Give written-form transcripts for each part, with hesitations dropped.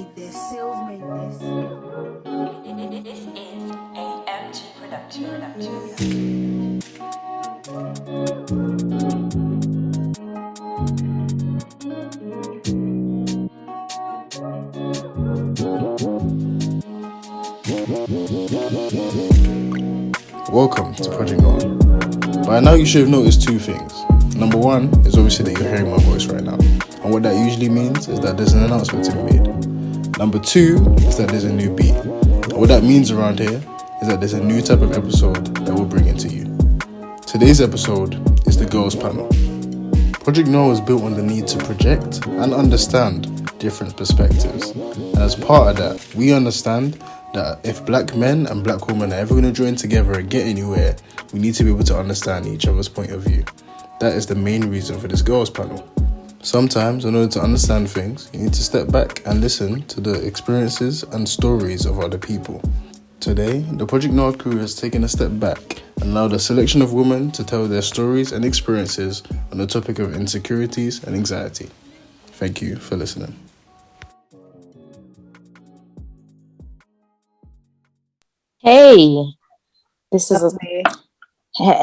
made this. This is a MG production. Welcome to Project Noir. By now you should have noticed two things. Number one is obviously that you're hearing my voice right now. And what that usually means is that there's an announcement to be made. Number two is that there's a new beat. And what that means around here is that there's a new type of episode that we'll bring into you. Today's episode is the Girls Panel. Project Noir was built on the need to project and understand different perspectives. And as part of that, we understand that if black men and black women are ever going to join together and get anywhere, we need to be able to understand each other's point of view. That is the main reason for this girls panel. Sometimes, in order to understand things, you need to step back and listen to the experiences and stories of other people. Today, the Project Noir crew has taken a step back and allowed a selection of women to tell their stories and experiences on the topic of insecurities and anxiety. Thank you for listening. Hey, this is a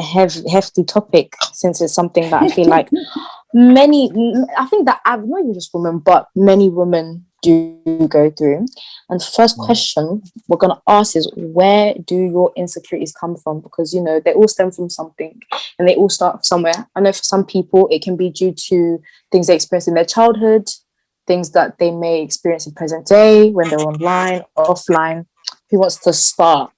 hefty topic, since it's something that I feel like I think that I've not even just women, but many women do go through. And the first question we're going to ask is, where do your insecurities come from? Because, you know, they all stem from something and they all start somewhere. I know for some people, it can be due to things they experienced in their childhood, things that they may experience in present day when they're online, offline. Who wants to start?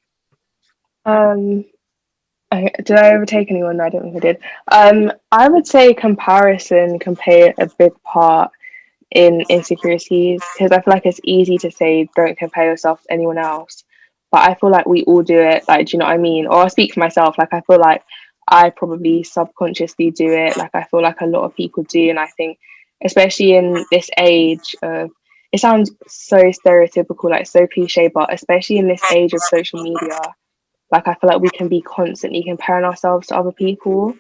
Did I overtake anyone? No, I don't think I did. I would say comparison can play a big part in insecurities, because I feel like it's easy to say don't compare yourself to anyone else, but I feel like we all do it. Like, do you know what I mean? Or I speak for myself. Like, I feel like I probably subconsciously do it. Like, I feel like a lot of people do, and I think especially in this age of, it sounds so stereotypical, like so cliche, but especially in this age of social media, like I feel like we can be constantly comparing ourselves to other people.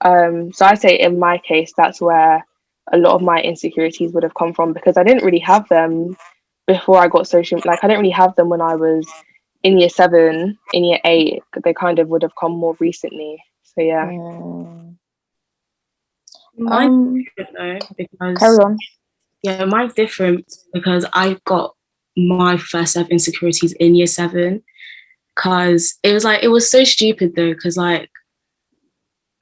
So I say in my case, that's where a lot of my insecurities would have come from, because I didn't really have them before I got social. Like, I didn't really have them when I was in year 7, in year 8. They kind of would have come more recently. So yeah. Mine's different though, because Carry on. yeah, mine's different because I got my first set of insecurities in year 7. Because it was so stupid though, because like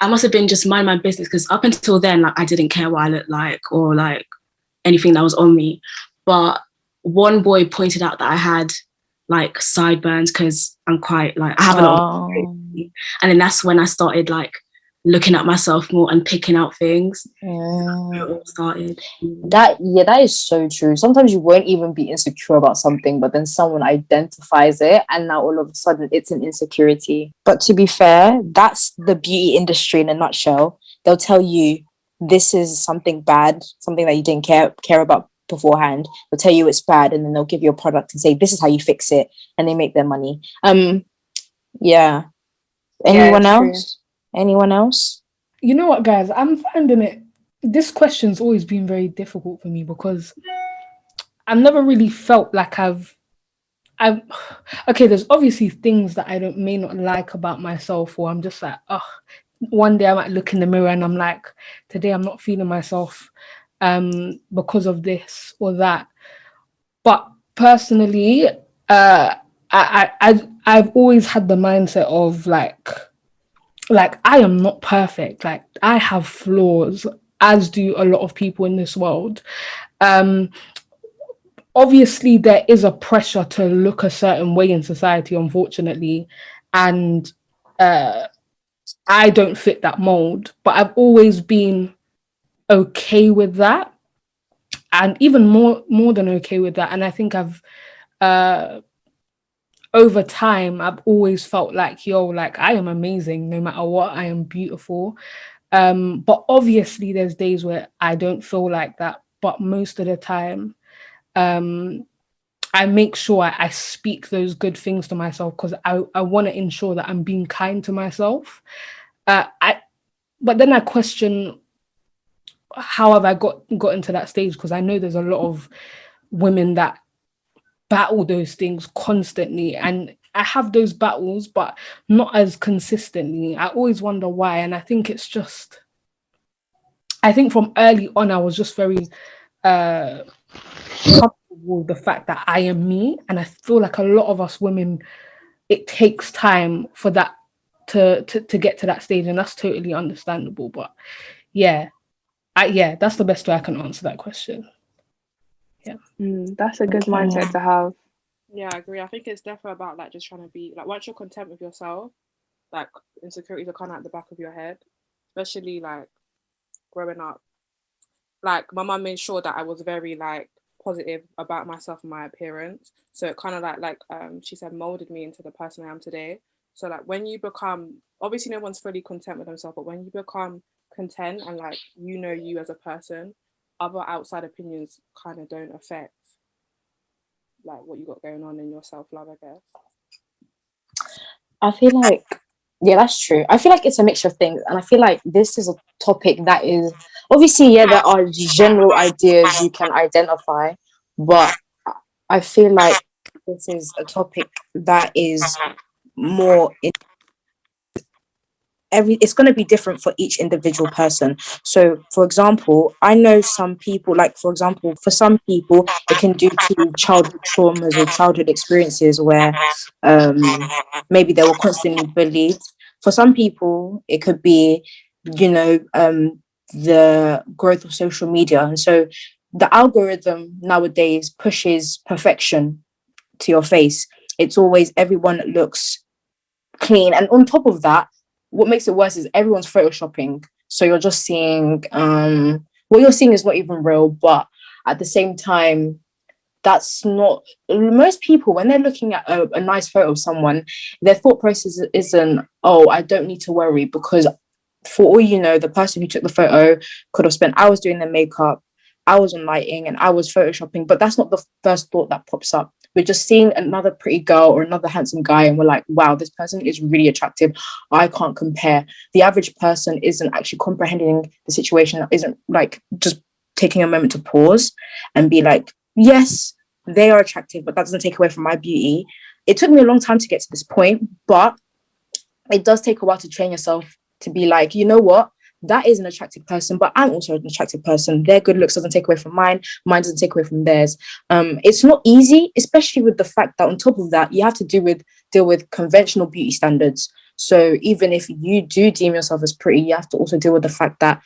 I must have been just mind my business, because up until then, like, I didn't care what I looked like or like anything that was on me. But one boy pointed out that I had like sideburns, because I'm quite like, I have a lot of, and then that's when I started like looking at myself more and picking out things. It all started. That is so true. Sometimes you won't even be insecure about something, but then someone identifies it and now all of a sudden it's an insecurity. But to be fair, that's the beauty industry in a nutshell. They'll tell you this is something bad, something that you didn't care about beforehand. They'll tell you it's bad, and then they'll give you a product and say this is how you fix it, and they make their money. Anyone else? Anyone else? You know what, guys? I'm finding it. This question's always been very difficult for me, because I've never really felt like I've. Okay, there's obviously things that I may not like about myself, or I'm just like, one day I might look in the mirror and I'm like, today I'm not feeling myself, because of this or that. But personally, I've always had the mindset of like I am not perfect. Like, I have flaws, as do a lot of people in this world. Obviously, there is a pressure to look a certain way in society, unfortunately, and I don't fit that mold. But I've always been okay with that, and even more than okay with that. And I think I've over time, I've always felt like, like, I am amazing no matter what. I am beautiful. But obviously there's days where I don't feel like that. But most of the time, I make sure I speak those good things to myself, because I want to ensure that I'm being kind to myself. But then I question, how have I got into that stage? Because I know there's a lot of women that battle those things constantly, and I have those battles, but not as consistently. I always wonder why, and I think it's just, I think from early on I was just very comfortable with the fact that I am me, and I feel like a lot of us women, it takes time for that to get to that stage, and that's totally understandable. But yeah, that's the best way I can answer that question. Yeah. That's a good mindset to have. Yeah, I agree. I think it's definitely about like just trying to be like, once you're content with yourself, like insecurities are kind of at the back of your head, especially like growing up. Like my mum made sure that I was very like positive about myself and my appearance. So it kind of she said molded me into the person I am today. So like when you become, obviously no one's fully content with themselves, but when you become content and like you as a person, other outside opinions kind of don't affect like what you got going on in your self-love, I guess. I feel like, yeah, that's true. I feel like it's a mixture of things, and I feel like this is a topic that is obviously, yeah, there are general ideas you can identify, but I feel like this is a topic that is more it's going to be different for each individual person. So for example, I know some people, like for example, for some people it can due to childhood traumas or childhood experiences where maybe they were constantly bullied. For some people it could be, the growth of social media, and so the algorithm nowadays pushes perfection to your face. It's always everyone looks clean, and on top of that, what makes it worse is everyone's photoshopping. So you're just seeing what you're seeing is not even real, but at the same time, that's not, most people when they're looking at a nice photo of someone, their thought process isn't, oh, I don't need to worry, because for all you know, the person who took the photo could have spent hours doing their makeup, hours on lighting, and hours photoshopping, but that's not the first thought that pops up. We're just seeing another pretty girl or another handsome guy, and we're like, wow, this person is really attractive. I can't compare. The average person isn't actually comprehending the situation, isn't like just taking a moment to pause and be like, yes, they are attractive, but that doesn't take away from my beauty. It took me a long time to get to this point, but it does take a while to train yourself to be like, you know what? That is an attractive person, but I'm also an attractive person. Their good looks doesn't take away from mine. Mine doesn't take away from theirs. It's not easy, especially with the fact that on top of that, you have to deal with conventional beauty standards. So even if you do deem yourself as pretty, you have to also deal with the fact that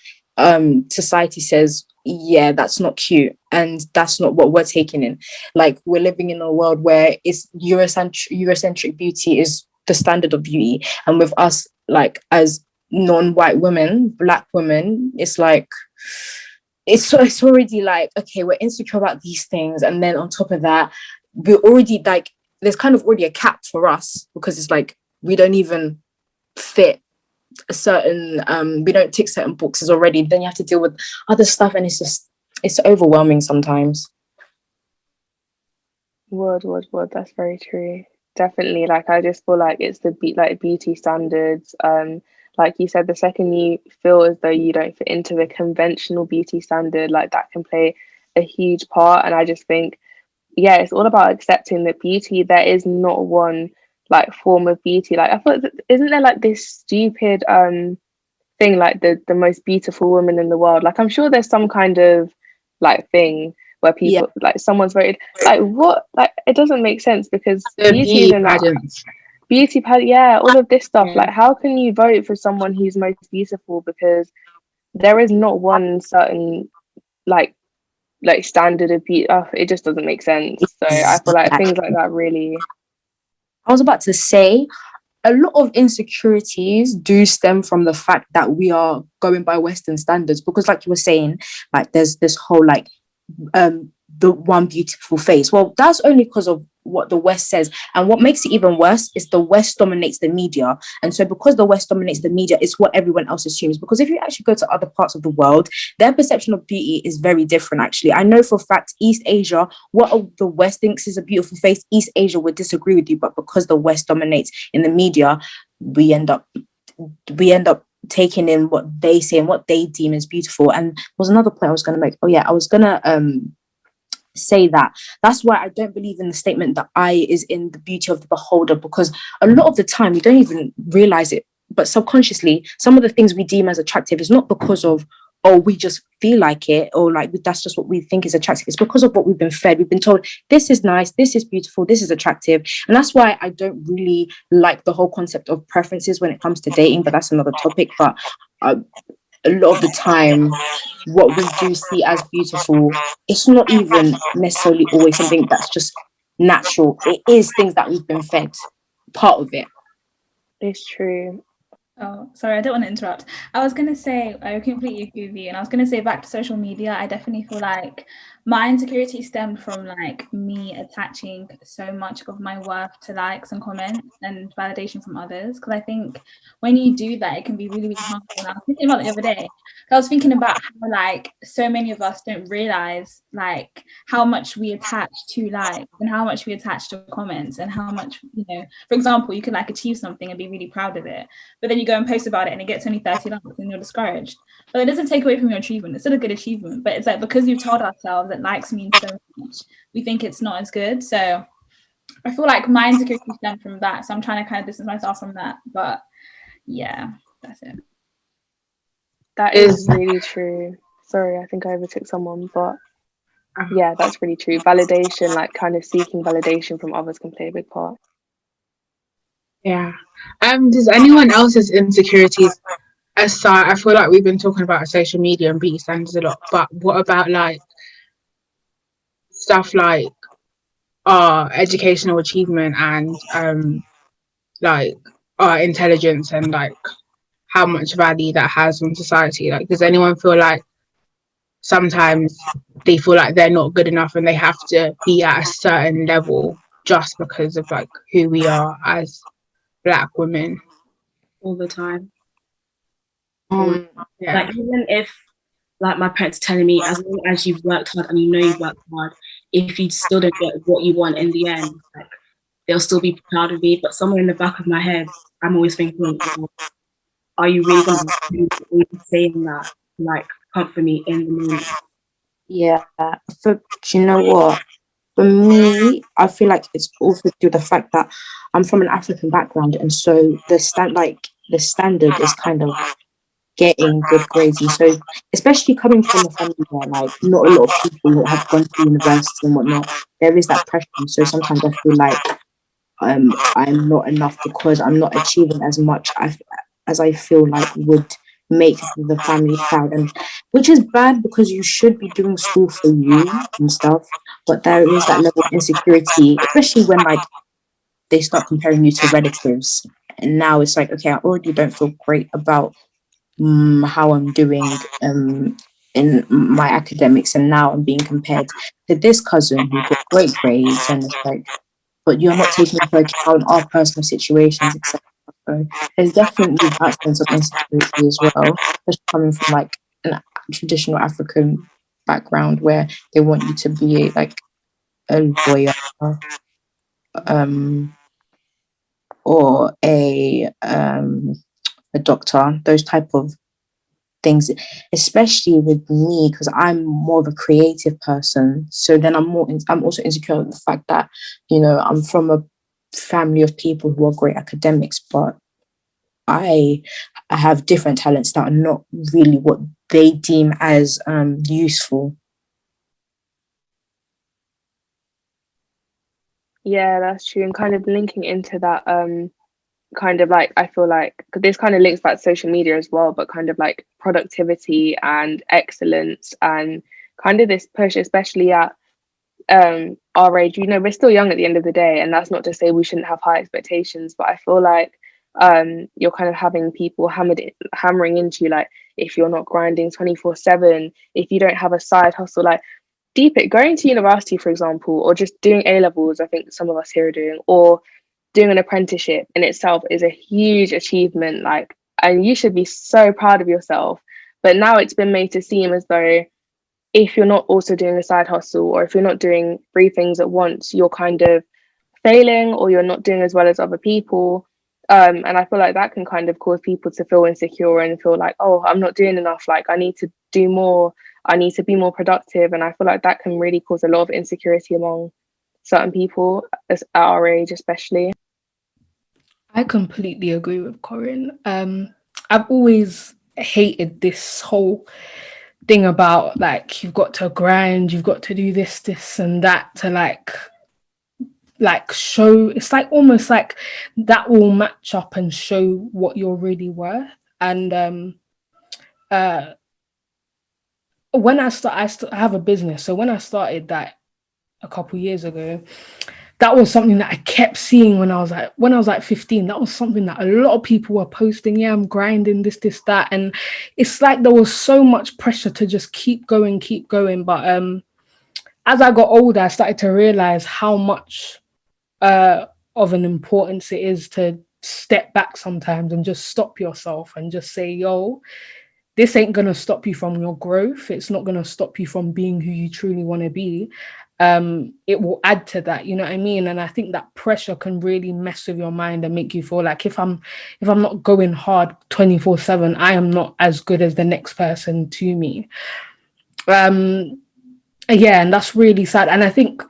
society says, yeah, that's not cute, and that's not what we're taking in. Like, we're living in a world where it's Eurocentric beauty is the standard of beauty, and with us, like, as non-white women, black women, it's like it's already like, okay, we're insecure about these things, and then on top of that, we're already like, there's kind of already a cap for us, because it's like we don't even fit a certain we don't tick certain boxes already. Then you have to deal with other stuff, and it's overwhelming sometimes. Word. That's very true. Definitely. Like, I just feel like it's the beauty standards. Like you said, the second you feel as though you don't fit into the conventional beauty standard, like, that can play a huge part. And I just think, yeah, it's all about accepting that beauty, there is not one like form of beauty. Like, I thought, isn't there like this stupid thing, like the most beautiful woman in the world? Like, I'm sure there's some kind of like thing where people, like, someone's voted, like, what, like, it doesn't make sense, because beauty isn't that beauty pad, yeah, all of this stuff. Like, how can you vote for someone who's most beautiful? Because there is not one certain like standard of beauty. It just doesn't make sense. So I feel like things like that really. I was about to say, a lot of insecurities do stem from the fact that we are going by Western standards, because like you were saying, like, there's this whole like the one beautiful face. Well, that's only because of what the West says. And what makes it even worse is the West dominates the media. And so because the West dominates the media, it's what everyone else assumes. Because if you actually go to other parts of the world, their perception of beauty is very different, actually. I know for a fact, East Asia, what the West thinks is a beautiful face, East Asia would disagree with you. But because the West dominates in the media, we end up taking in what they say and what they deem as beautiful. And there was another point I was going to make. Oh yeah, I was going to say that. That's why I don't believe in the statement that eye is in the beauty of the beholder, because a lot of the time we don't even realize it, but subconsciously some of the things we deem as attractive is not because of, oh, we just feel like it, or like that's just what we think is attractive. It's because of what we've been fed. We've been told this is nice, this is beautiful, this is attractive. And that's why I don't really like the whole concept of preferences when it comes to dating, but that's another topic. But a lot of the time what we do see as beautiful, it's not even necessarily always something that's just natural. It is things that we've been fed, part of it. It's true. Oh, sorry, I don't want to interrupt. I was going to say, I completely agree with you. And I was going to say, back to social media, I definitely feel like my insecurity stemmed from like me attaching so much of my worth to likes and comments and validation from others. Because I think when you do that, it can be really, really harmful. And I was thinking about it the other day. I was thinking about how like so many of us don't realize like how much we attach to likes and how much we attach to comments and how much, you know, for example, you could like achieve something and be really proud of it, but then you go and post about it and it gets only 30 likes and you're discouraged. But it doesn't take away from your achievement. It's still a good achievement, but it's like because we've told ourselves that likes mean so much, we think it's not as good. So I feel like my insecurity stemmed from that. So I'm trying to kind of distance myself from that. But yeah, that's it. That is really true. Sorry, I think I overtook someone, but yeah, that's really true. Validation, like kind of seeking validation from others, can play a big part. Yeah. Does anyone else's insecurities aside? I feel like we've been talking about social media and beauty standards a lot, but what about like stuff like our educational achievement and like our intelligence and like how much value that has on society? Like, does anyone feel like sometimes they feel like they're not good enough and they have to be at a certain level just because of like who we are as Black women? All the time. Yeah. Like even if like my parents telling me as long as you've worked hard and you know you've worked hard, if you still don't get what you want in the end, like they'll still be proud of me. But somewhere in the back of my head, I'm always thinking, are you really going to be saying that to, like, comfort me in the moment? Yeah, do you know what? For me, I feel like it's also due to the fact that I'm from an African background, and so the standard is kind of getting good grades. And so, especially coming from a family where like not a lot of people have gone to university and whatnot, there is that pressure. So sometimes I feel like I'm not enough because I'm not achieving as much as I feel like would make the family proud, and which is bad because you should be doing school for you and stuff, but there is that level of insecurity, especially when like they start comparing you to relatives, and now it's like, okay, I already don't feel great about how I'm doing in my academics, and now I'm being compared to this cousin who got great grades, and it's like, but you're not taking into account our personal situations, etc. So there's definitely that sense of insecurity as well, especially coming from like a traditional African background where they want you to be like a lawyer, or a doctor, those type of things, especially with me because I'm more of a creative person. So then I'm also insecure with the fact that, you know, I'm from a family of people who are great academics, but I have different talents that are not really what they deem as useful. Yeah, that's true. And kind of linking into that, kind of like, I feel like, because this kind of links back to social media as well, but kind of like productivity and excellence and kind of this push, especially at our age. You know, we're still young at the end of the day, and that's not to say we shouldn't have high expectations, but I feel like you're kind of having people hammering into you, like, if you're not grinding 24/7, if you don't have a side hustle, like, deep it, going to university, for example, or just doing A levels, I think some of us here are doing, or doing an apprenticeship in itself is a huge achievement, like, and you should be so proud of yourself. But now it's been made to seem as though if you're not also doing a side hustle, or if you're not doing three things at once, you're kind of failing, or you're not doing as well as other people. And I feel like that can kind of cause people to feel insecure and feel like, oh, I'm not doing enough, like I need to do more. I need to be more productive. And I feel like that can really cause a lot of insecurity among certain people at our age, especially. I completely agree with Corinne. I've always hated this whole thing about like you've got to grind, you've got to do this and that to like show. It's like almost like that will match up and show what you're really worth. And when I have a business, so when I started that a couple years ago, that was something that I kept seeing when I was like 15. That was something that a lot of people were posting. Yeah, I'm grinding this, that. And it's like there was so much pressure to just keep going. But as I got older, I started to realize how much of an importance it is to step back sometimes and just stop yourself and just say, yo, this ain't going to stop you from your growth. It's not going to stop you from being who you truly want to be. It will add to that, you know what I mean? And I think that pressure can really mess with your mind and make you feel like if I'm not going hard 24/7, I am not as good as the next person to me. Yeah, and that's really sad. And I think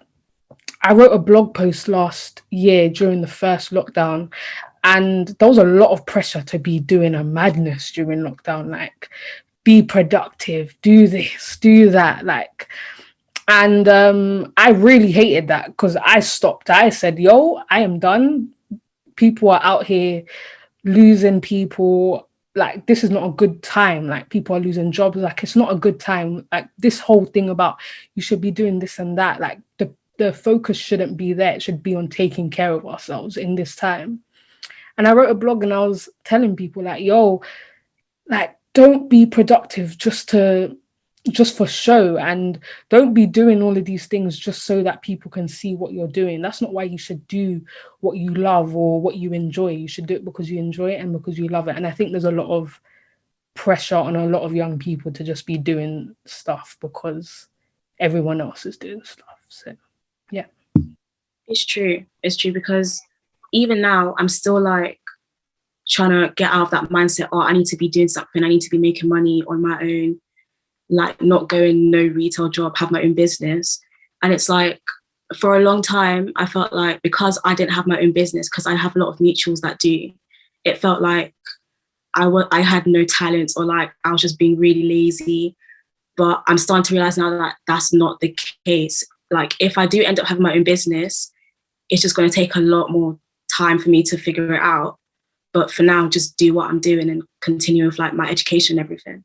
I wrote a blog post last year during the first lockdown, and there was a lot of pressure to be doing a madness during lockdown, like be productive, do this, do that, like. And I really hated that because I stopped. I said, yo, I am done. People are out here losing people. Like, this is not a good time. Like, people are losing jobs. Like, it's not a good time. Like, this whole thing about you should be doing this and that. Like, the focus shouldn't be there. It should be on taking care of ourselves in this time. And I wrote a blog and I was telling people like, yo, like, don't be productive just for show, and don't be doing all of these things just so that people can see what you're doing. That's not why you should do what you love or what you enjoy. You should do it because you enjoy it and because you love it. And I think there's a lot of pressure on a lot of young people to just be doing stuff because everyone else is doing stuff. So yeah, it's true because even now I'm still like trying to get out of that mindset. Oh, I need to be doing something, I need to be making money on my own, like not going no retail job, have my own business. And it's like for a long time I felt like because I didn't have my own business, because I have a lot of mutuals that do, it felt like I had no talents, or like I was just being really lazy. But I'm starting to realize now that that's not the case. Like if I do end up having my own business, it's just going to take a lot more time for me to figure it out. But for now, just do what I'm doing and continue with like my education and everything.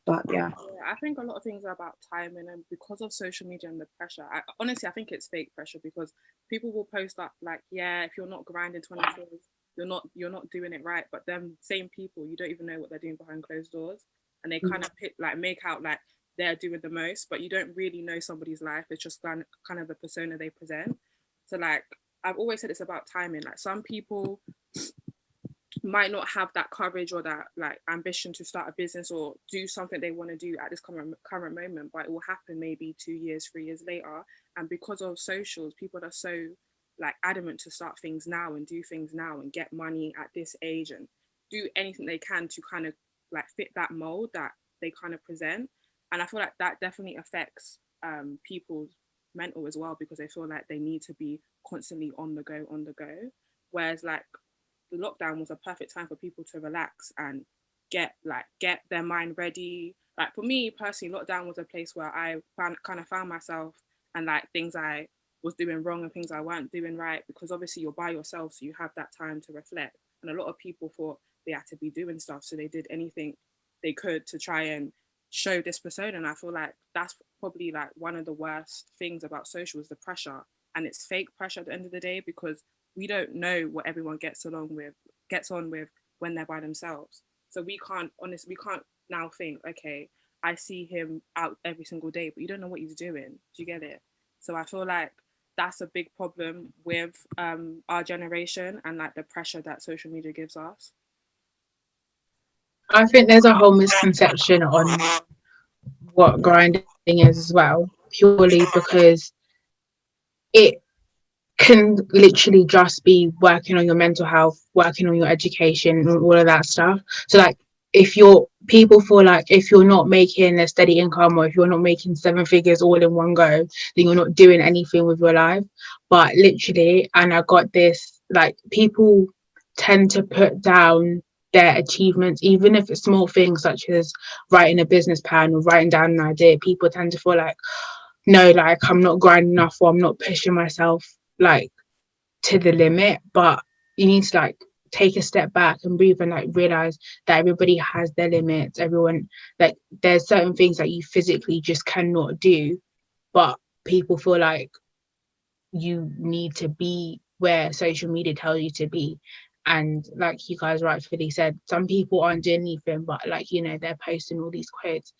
But yeah, I think a lot of things are about timing, and because of social media and the pressure, honestly, I think it's fake pressure, because people will post up like, yeah, if you're not grinding 24, you're not doing it right. But them same people, you don't even know what they're doing behind closed doors, and they kind of make out like they're doing the most, but you don't really know somebody's life. It's just kind of the persona they present. So like I've always said, it's about timing. Like some people might not have that courage or that like ambition to start a business or do something they want to do at this current moment, but it will happen maybe 2 years, 3 years later. And because of socials, people are so like adamant to start things now and do things now and get money at this age and do anything they can to kind of like fit that mold that they kind of present. And I feel like that definitely affects people's mental as well, because they feel like they need to be constantly on the go. Whereas like the lockdown was a perfect time for people to relax and get their mind ready. Like for me personally, lockdown was a place where I found myself and like things I was doing wrong and things I weren't doing right, because obviously you're by yourself, so you have that time to reflect. And a lot of people thought they had to be doing stuff, so they did anything they could to try and show this persona. And I feel like that's probably like one of the worst things about social is the pressure. And it's fake pressure at the end of the day, because we don't know what everyone gets on with when they're by themselves. So we can't now think, okay, I see him out every single day, but you don't know what he's doing. Do you get it? So I feel like that's a big problem with our generation and like the pressure that social media gives us. I think there's a whole misconception on what grinding is as well, purely because it can literally just be working on your mental health, working on your education, and all of that stuff. So like if you're people feel like if you're not making a steady income, or if you're not making 7 figures all in one go, then you're not doing anything with your life. But literally, and I got this, like, people tend to put down their achievements, even if it's small things such as writing a business plan or writing down an idea. People tend to feel like, no, like, I'm not grinding enough, or I'm not pushing myself like to the limit. But you need to like take a step back and breathe and like realize that everybody has their limits. Everyone, like, there's certain things that you physically just cannot do, but people feel like you need to be where social media tells you to be. And like you guys rightfully said, some people aren't doing anything, but like, you know, they're posting all these quotes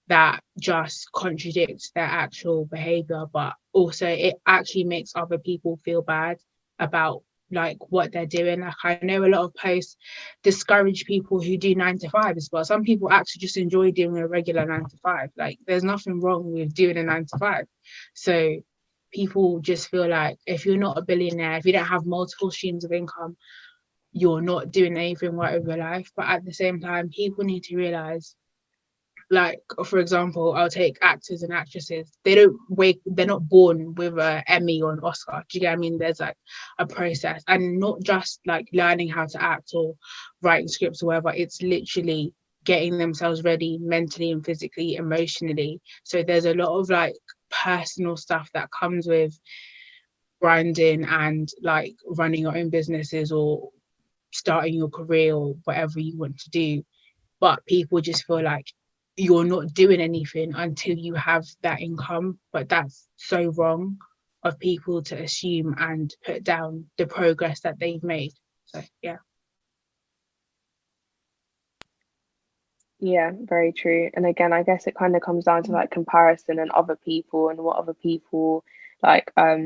that just contradicts their actual behavior. But also it actually makes other people feel bad about like what they're doing. Like, I know a lot of posts discourage people who do 9 to 5s, but some people actually just enjoy doing a regular 9 to 5. Like, there's nothing wrong with doing a 9 to 5. So people just feel like if you're not a billionaire, if you don't have multiple streams of income, you're not doing anything right with your life. But at the same time, people need to realize, like, for example, I'll take actors and actresses. They're not born with an Emmy or an Oscar. Do you get what I mean? There's like a process, and not just like learning how to act or writing scripts or whatever. It's literally getting themselves ready mentally and physically, emotionally. So there's a lot of like personal stuff that comes with grinding and like running your own businesses or starting your career or whatever you want to do. But people just feel like you're not doing anything until you have that income. But that's so wrong of people to assume and put down the progress that they've made. So yeah. Yeah, very true. And again, I guess it kind of comes down to like comparison and other people and what other people like are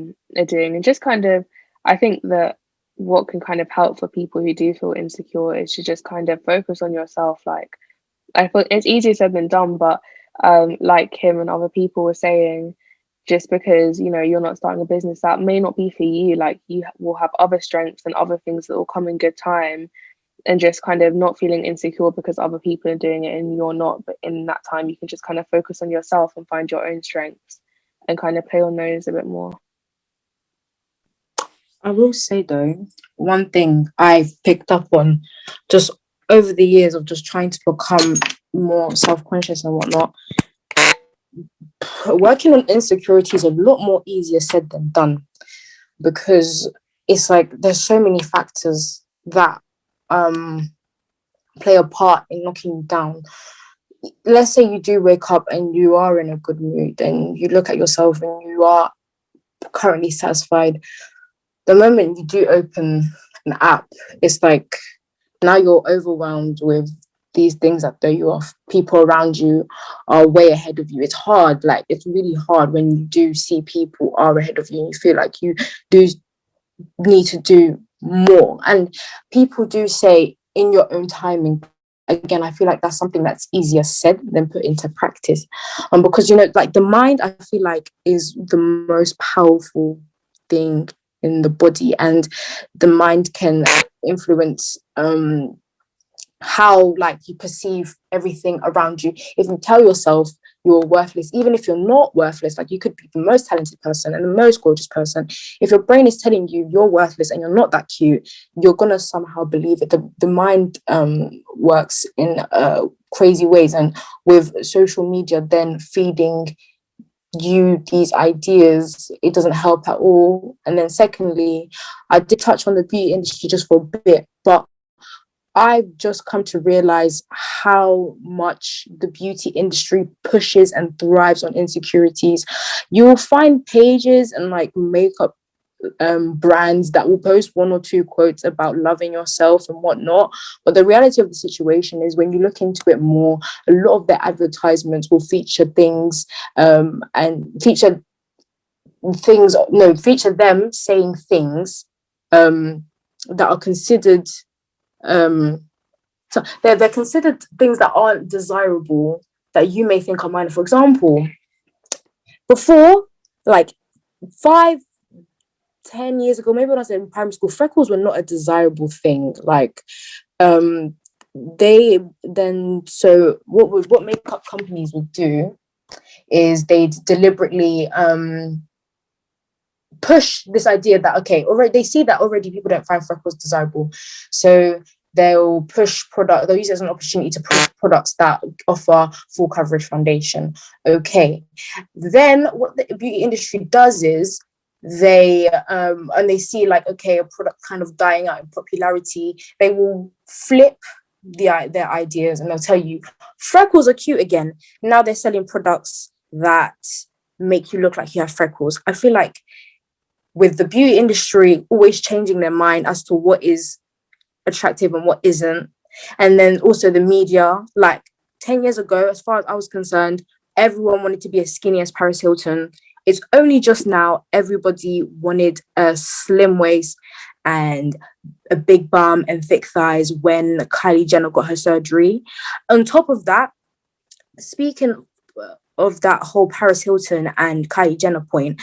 doing. And just kind of, I think that what can kind of help for people who do feel insecure is to just kind of focus on yourself. Like, I thought it's easier said than done, but like him and other people were saying, just because, you know, you're not starting a business, that may not be for you. Like, you will have other strengths and other things that will come in good time, and just kind of not feeling insecure because other people are doing it and you're not. But in that time, you can just kind of focus on yourself and find your own strengths and kind of play on those a bit more. I will say though, one thing I've picked up on just over the years of just trying to become more self-conscious and whatnot, working on insecurity is a lot more easier said than done, because it's like there's so many factors that play a part in knocking you down. Let's say you do wake up and you are in a good mood and you look at yourself and you are currently satisfied. The moment you do open an app, it's like now you're overwhelmed with these things that throw you off. People around you are way ahead of you. It's hard, like it's really hard when you do see people are ahead of you and you feel like you do need to do more. And people do say in your own timing. Again, I feel like that's something that's easier said than put into practice. Because, you know, like the mind, I feel like is the most powerful thing in the body, and the mind can influence how like you perceive everything around you. If you tell yourself you're worthless, even if you're not worthless, like you could be the most talented person and the most gorgeous person, if your brain is telling you you're worthless and you're not that cute, you're gonna somehow believe it. The mind works in crazy ways, and with social media then feeding you these ideas, it doesn't help at all. And then secondly, I did touch on the beauty industry just for a bit, but I've just come to realize how much the beauty industry pushes and thrives on insecurities. You'll find pages and like makeup brands that will post 1 or 2 quotes about loving yourself and whatnot. But the reality of the situation is, when you look into it more, a lot of their advertisements will feature things feature them saying things that are considered so they're considered things that aren't desirable, that you may think are minor. For example, before, like 5-10 years ago, maybe when I was in primary school, freckles were not a desirable thing. Like they then, so what makeup companies would do is they'd deliberately push this idea that, okay, already they see that already people don't find freckles desirable, so they'll use it as an opportunity to push products that offer full coverage foundation. Okay, then what the beauty industry does is they and they see like, okay, a product kind of dying out in popularity, they will flip their ideas, and they'll tell you freckles are cute again. Now they're selling products that make you look like you have freckles. I feel like with the beauty industry always changing their mind as to what is attractive and what isn't. And then also the media, like 10 years ago, as far as I was concerned, everyone wanted to be as skinny as Paris Hilton. It's only just now everybody wanted a slim waist and a big bum and thick thighs when Kylie Jenner got her surgery. On top of that, speaking of that whole Paris Hilton and Kylie Jenner point,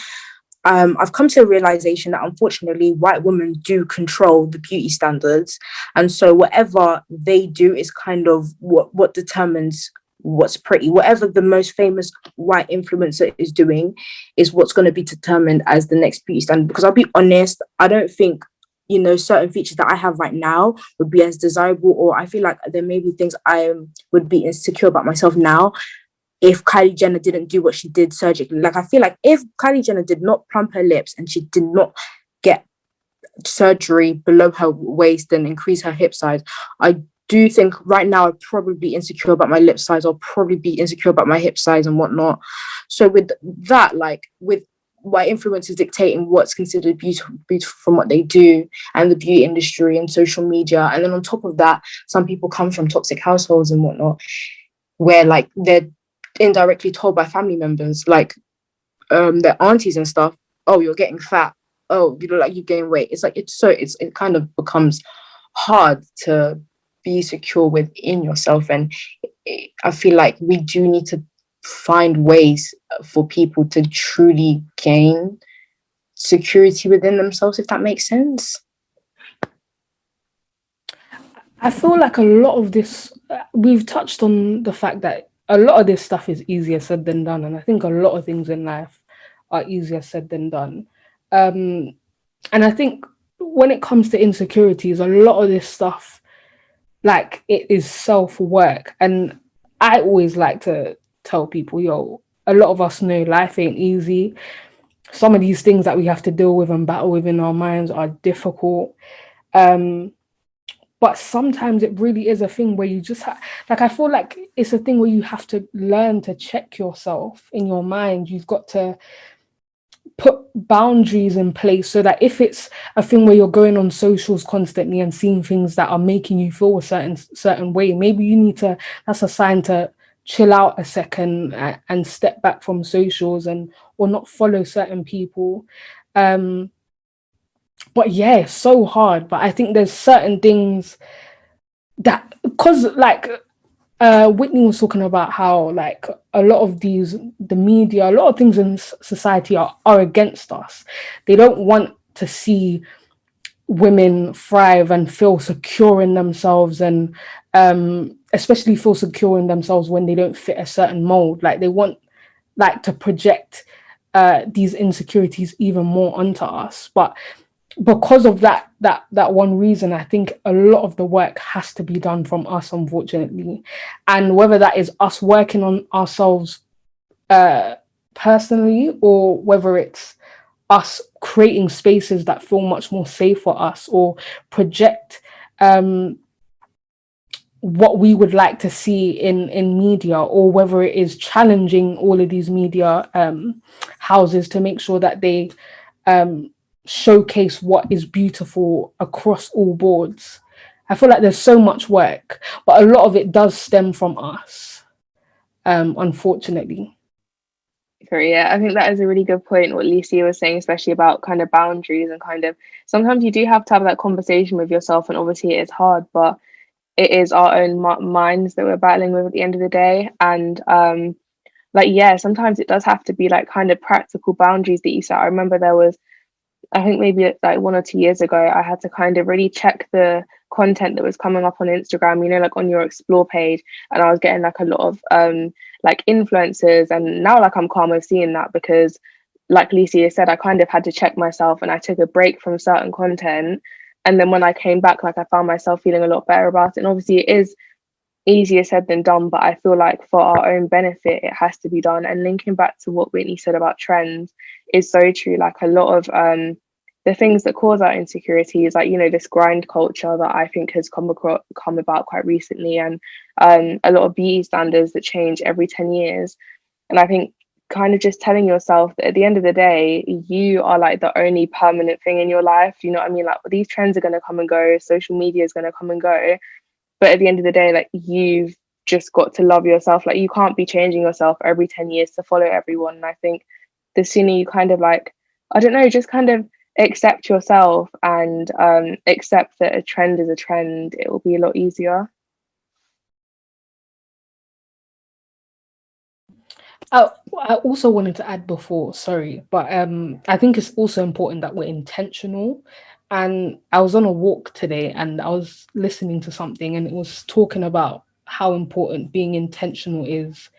I've come to a realization that unfortunately white women do control the beauty standards, and so whatever they do is kind of what determines what's pretty. Whatever the most famous white influencer is doing is what's going to be determined as the next beauty standard. Because I'll be honest, I don't think, you know, certain features that I have right now would be as desirable, or I feel like there may be things I would be insecure about myself now if Kylie Jenner didn't do what she did surgically. Like, I feel like if Kylie Jenner did not plump her lips and she did not get surgery below her waist and increase her hip size, I do think right now I'd probably be insecure about my lip size. I'll probably be insecure about my hip size and whatnot. So with that, like with white influencers dictating what's considered beautiful from what they do, and the beauty industry and social media, and then on top of that, some people come from toxic households and whatnot, where like they're indirectly told by family members, like their aunties and stuff, oh, you're getting fat, oh, you look like you gain weight. It's like it kind of becomes hard to be secure within yourself. And I feel like we do need to find ways for people to truly gain security within themselves, if that makes sense. I feel like a lot of this, we've touched on the fact that a lot of this stuff is easier said than done. And I think a lot of things in life are easier said than done. And I think when it comes to insecurities, a lot of this stuff, like, it is self-work. And I always like to tell people, yo, a lot of us know life ain't easy. Some of these things that we have to deal with and battle with in our minds are difficult. But sometimes it really is a thing where you just like, I feel like it's a thing where you have to learn to check yourself in your mind. You've got to put boundaries in place so that if it's a thing where you're going on socials constantly and seeing things that are making you feel a certain way, maybe you need to, that's a sign to chill out a second and step back from socials or not follow certain people. But yeah, it's so hard. But I think there's certain things that, because like Whitney was talking about how like a lot of the media, a lot of things in society are against us. They don't want to see women thrive and feel secure in themselves, and especially feel secure in themselves when they don't fit a certain mold. Like, they want like to project these insecurities even more onto us. But because of that one reason, I think a lot of the work has to be done from us, unfortunately. And whether that is us working on ourselves personally, or whether it's us creating spaces that feel much more safe for us, or project what we would like to see in media, or whether it is challenging all of these media houses to make sure that they showcase what is beautiful across all boards. I feel like there's so much work, but a lot of it does stem from us, unfortunately. Yeah, I think that is a really good point, what Lucy was saying, especially about kind of boundaries, and kind of sometimes you do have to have that conversation with yourself, and obviously it is hard, but it is our own minds that we're battling with at the end of the day. And like, yeah, sometimes it does have to be like kind of practical boundaries that you set. I remember there was I think maybe like 1 or 2 years ago, I had to kind of really check the content that was coming up on Instagram, you know, like on your explore page. And I was getting like a lot of like influencers. And now like I'm calm with seeing that, because like Lucia said, I kind of had to check myself and I took a break from certain content. And then when I came back, like I found myself feeling a lot better about it. And obviously it is easier said than done, but I feel like for our own benefit it has to be done. And linking back to what Whitney said about trends is so true. Like a lot of the things that cause our insecurities, like, you know, this grind culture that I think has come about quite recently, and a lot of beauty standards that change every 10 years. And I think kind of just telling yourself that at the end of the day, you are like the only permanent thing in your life. You know what I mean? Like these trends are going to come and go, social media is going to come and go, but at the end of the day, like you've just got to love yourself. Like you can't be changing yourself every 10 years to follow everyone. And I think the sooner you kind of like, I don't know, just kind of accept yourself and accept that a trend is a trend, it will be a lot easier. I also wanted to add before, sorry, but I think it's also important that we're intentional. And I was on a walk today and I was listening to something and it was talking about how important being intentional is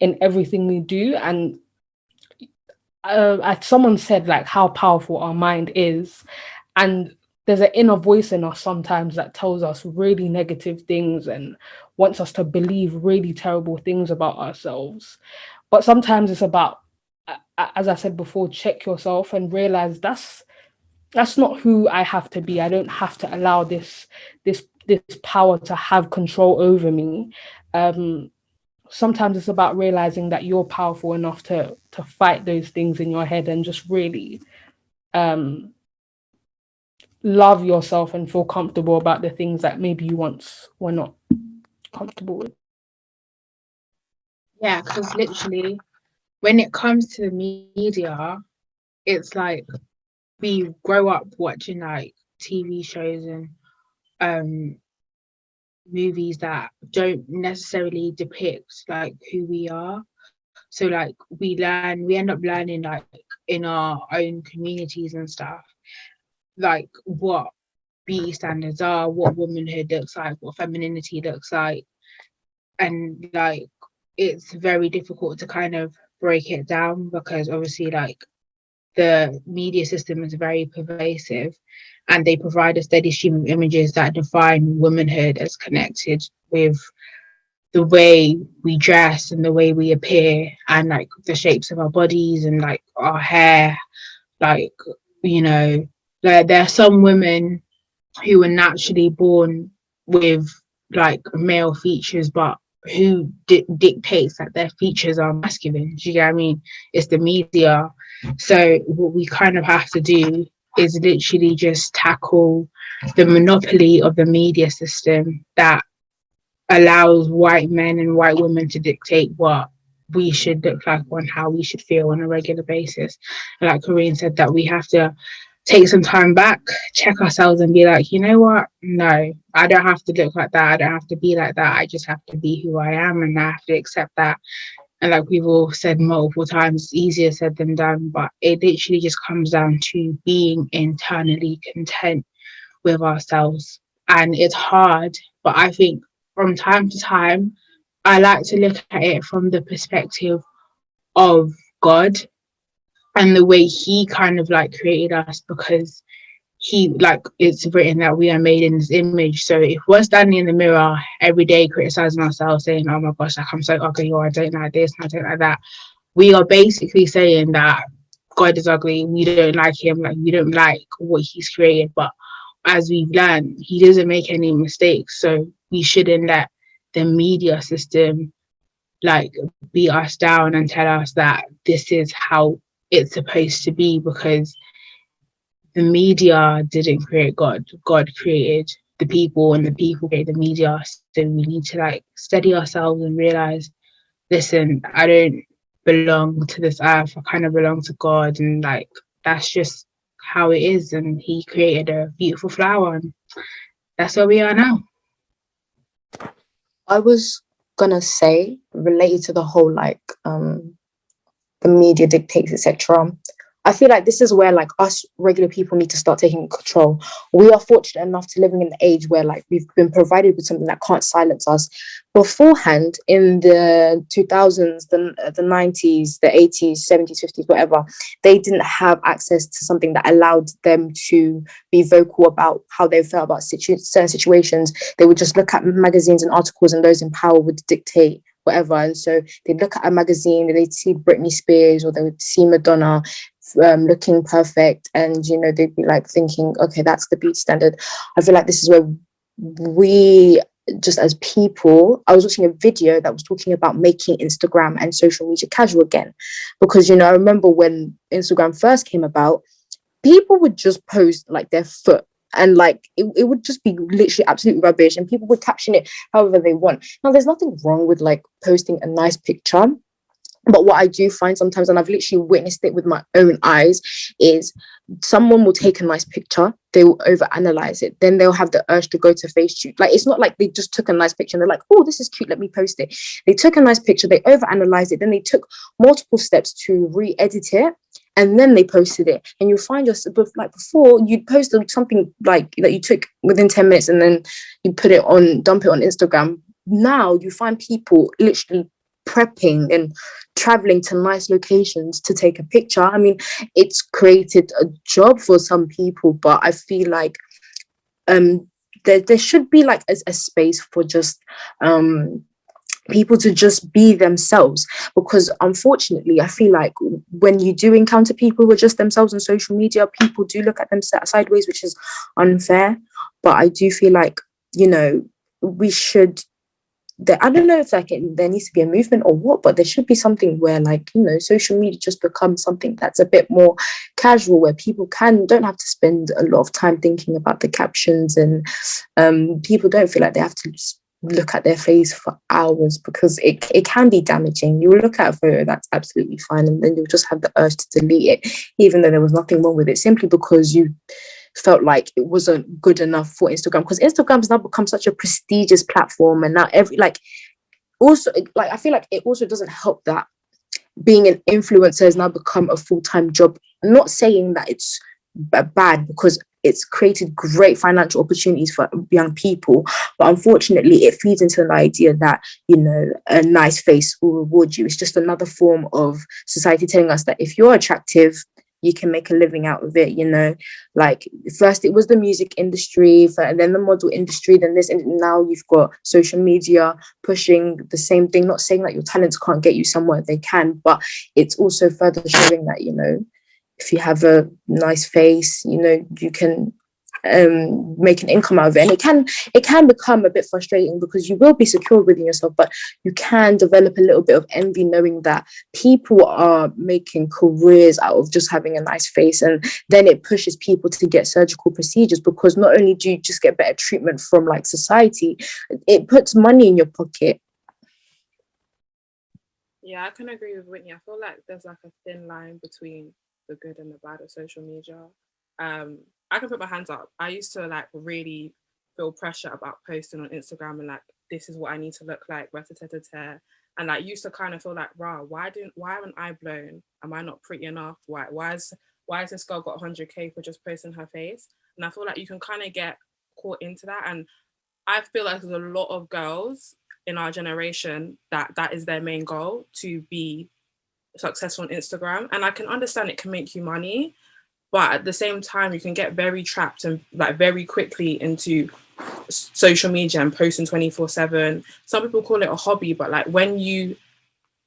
in everything we do. And someone said like how powerful our mind is, and there's an inner voice in us sometimes that tells us really negative things and wants us to believe really terrible things about ourselves. But sometimes it's about, as I said before, check yourself and realize that's not who I have to be. I don't have to allow this power to have control over me. Sometimes it's about realizing that you're powerful enough to fight those things in your head and just really love yourself and feel comfortable about the things that maybe you once were not comfortable with. Yeah, because literally, when it comes to the media, it's like we grow up watching like TV shows and movies that don't necessarily depict like who we are. So like we end up learning like in our own communities and stuff, like what beauty standards are, what womanhood looks like, what femininity looks like. And like it's very difficult to kind of break it down, because obviously like the media system is very pervasive and they provide a steady stream of images that define womanhood as connected with the way we dress and the way we appear and like the shapes of our bodies and like our hair. Like, you know, there are some women who were naturally born with like male features, but who dictates that their features are masculine? Do you get what I mean? It's the media. So what we kind of have to do is literally just tackle the monopoly of the media system that allows white men and white women to dictate what we should look like and how we should feel on a regular basis. And like Corinne said, that we have to take some time back, check ourselves and be like, you know what? No, I don't have to look like that. I don't have to be like that. I just have to be who I am, and I have to accept that. And like we've all said multiple times, it's easier said than done, but it literally just comes down to being internally content with ourselves. And it's hard, but I think from time to time, I like to look at it from the perspective of God and the way he kind of like created us, because he, like, it's written that we are made in his image. So if we're standing in the mirror every day criticizing ourselves, saying, oh my gosh, like I'm so ugly, or I don't like this and I don't like that, we are basically saying that God is ugly, we don't like him, like we don't like what he's created. But as we've learned, he doesn't make any mistakes. So we shouldn't let the media system like beat us down and tell us that this is how it's supposed to be, because the media didn't create God. God created the people and the people created the media. So we need to like steady ourselves and realize, listen, I don't belong to this earth. I kind of belong to God, and like that's just how it is. And he created a beautiful flower, and that's where we are now. I was gonna say, related to the whole like the media dictates, etc. I feel like this is where like us regular people need to start taking control. We are fortunate enough to living in an age where like we've been provided with something that can't silence us. Beforehand, in the 2000s, the 90s, the 80s, 70s, 50s, whatever, they didn't have access to something that allowed them to be vocal about how they felt about certain situations. They would just look at magazines and articles, and those in power would dictate whatever. And so they'd look at a magazine and they'd see Britney Spears or they would see Madonna looking perfect, and you know, they'd be like thinking, okay, that's the beauty standard. I feel like this is where we, just as people, I was watching a video that was talking about making Instagram and social media casual again, because you know, I remember when Instagram first came about, people would just post like their foot, and like it would just be literally absolutely rubbish, and people would caption it however they want. Now there's nothing wrong with like posting a nice picture, but what I do find sometimes, and I've literally witnessed it with my own eyes, is someone will take a nice picture, they will overanalyze it, then they'll have the urge to go to FaceTube. Like, it's not like they just took a nice picture and they're like, oh, this is cute, let me post it. They took a nice picture, they overanalyzed it, then they took multiple steps to re-edit it, and then they posted it. And you'll find yourself, like before, you'd post something like that you took within 10 minutes and then you put it on, dump it on Instagram. Now you find people literally prepping and traveling to nice locations to take a picture. I mean, it's created a job for some people, but I feel like there should be like a space for just people to just be themselves, because unfortunately I feel like when you do encounter people who are just themselves on social media, people do look at them sideways, which is unfair. But I do feel like, you know, we should, I don't know if like there needs to be a movement or what, but there should be something where, like, you know, social media just becomes something that's a bit more casual, where people don't have to spend a lot of time thinking about the captions, and people don't feel like they have to look at their face for hours, because it can be damaging. You will look at a photo that's absolutely fine, and then you'll just have the urge to delete it, even though there was nothing wrong with it, simply because you felt like it wasn't good enough for Instagram, because Instagram has now become such a prestigious platform, and now also like I feel like it also doesn't help that being an influencer has now become a full-time job. I'm not saying that it's bad, because it's created great financial opportunities for young people, but unfortunately it feeds into the idea that, you know, a nice face will reward you. It's just another form of society telling us that if you're attractive, you can make a living out of it, you know. Like, first it was the music industry, and then the model industry, then this, and now you've got social media pushing the same thing. Not saying that your talents can't get you somewhere, they can, but it's also further showing that, you know, if you have a nice face, you know, you can make an income out of it. And it can become a bit frustrating, because you will be secure within yourself, but you can develop a little bit of envy knowing that people are making careers out of just having a nice face, and then it pushes people to get surgical procedures, because not only do you just get better treatment from like society, it puts money in your pocket. Yeah, I can agree with Whitney. I feel like there's like a thin line between the good and the bad of social media. I can put my hands up. I used to like really feel pressure about posting on Instagram, and like, this is what I need to look like, and like used to kind of feel like, wow, why haven't I blown? Am I not pretty enough? Why has this girl got 100k for just posting her face? And I feel like you can kind of get caught into that, and I feel like there's a lot of girls in our generation that is their main goal, to be successful on Instagram. And I can understand it can make you money, but at the same time you can get very trapped and like very quickly into social media and posting 24/7. Some people call it a hobby, but like when you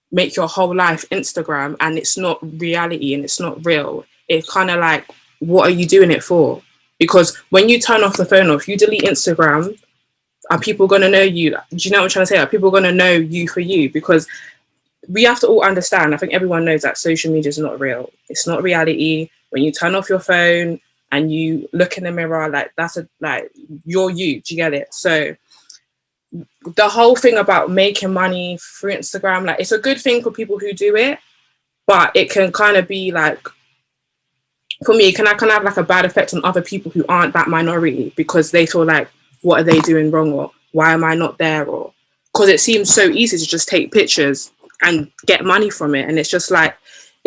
make your whole life Instagram and it's not reality and it's not real, it's kind of like, what are you doing it for? Because when you turn off the phone, or if you delete Instagram, are people going to know you? Do you know what I'm trying to say? Are people going to know you for you? Because we have to all understand, I think everyone knows that social media is not real. It's not reality. When you turn off your phone and you look in the mirror, like you're you. Do you get it? So the whole thing about making money through Instagram, like, it's a good thing for people who do it, but it can kind of be like, for me, it can kind of have like a bad effect on other people who aren't that minority, because they feel like, what are they doing wrong, or why am I not there? Or because it seems so easy to just take pictures and get money from it, and it's just like,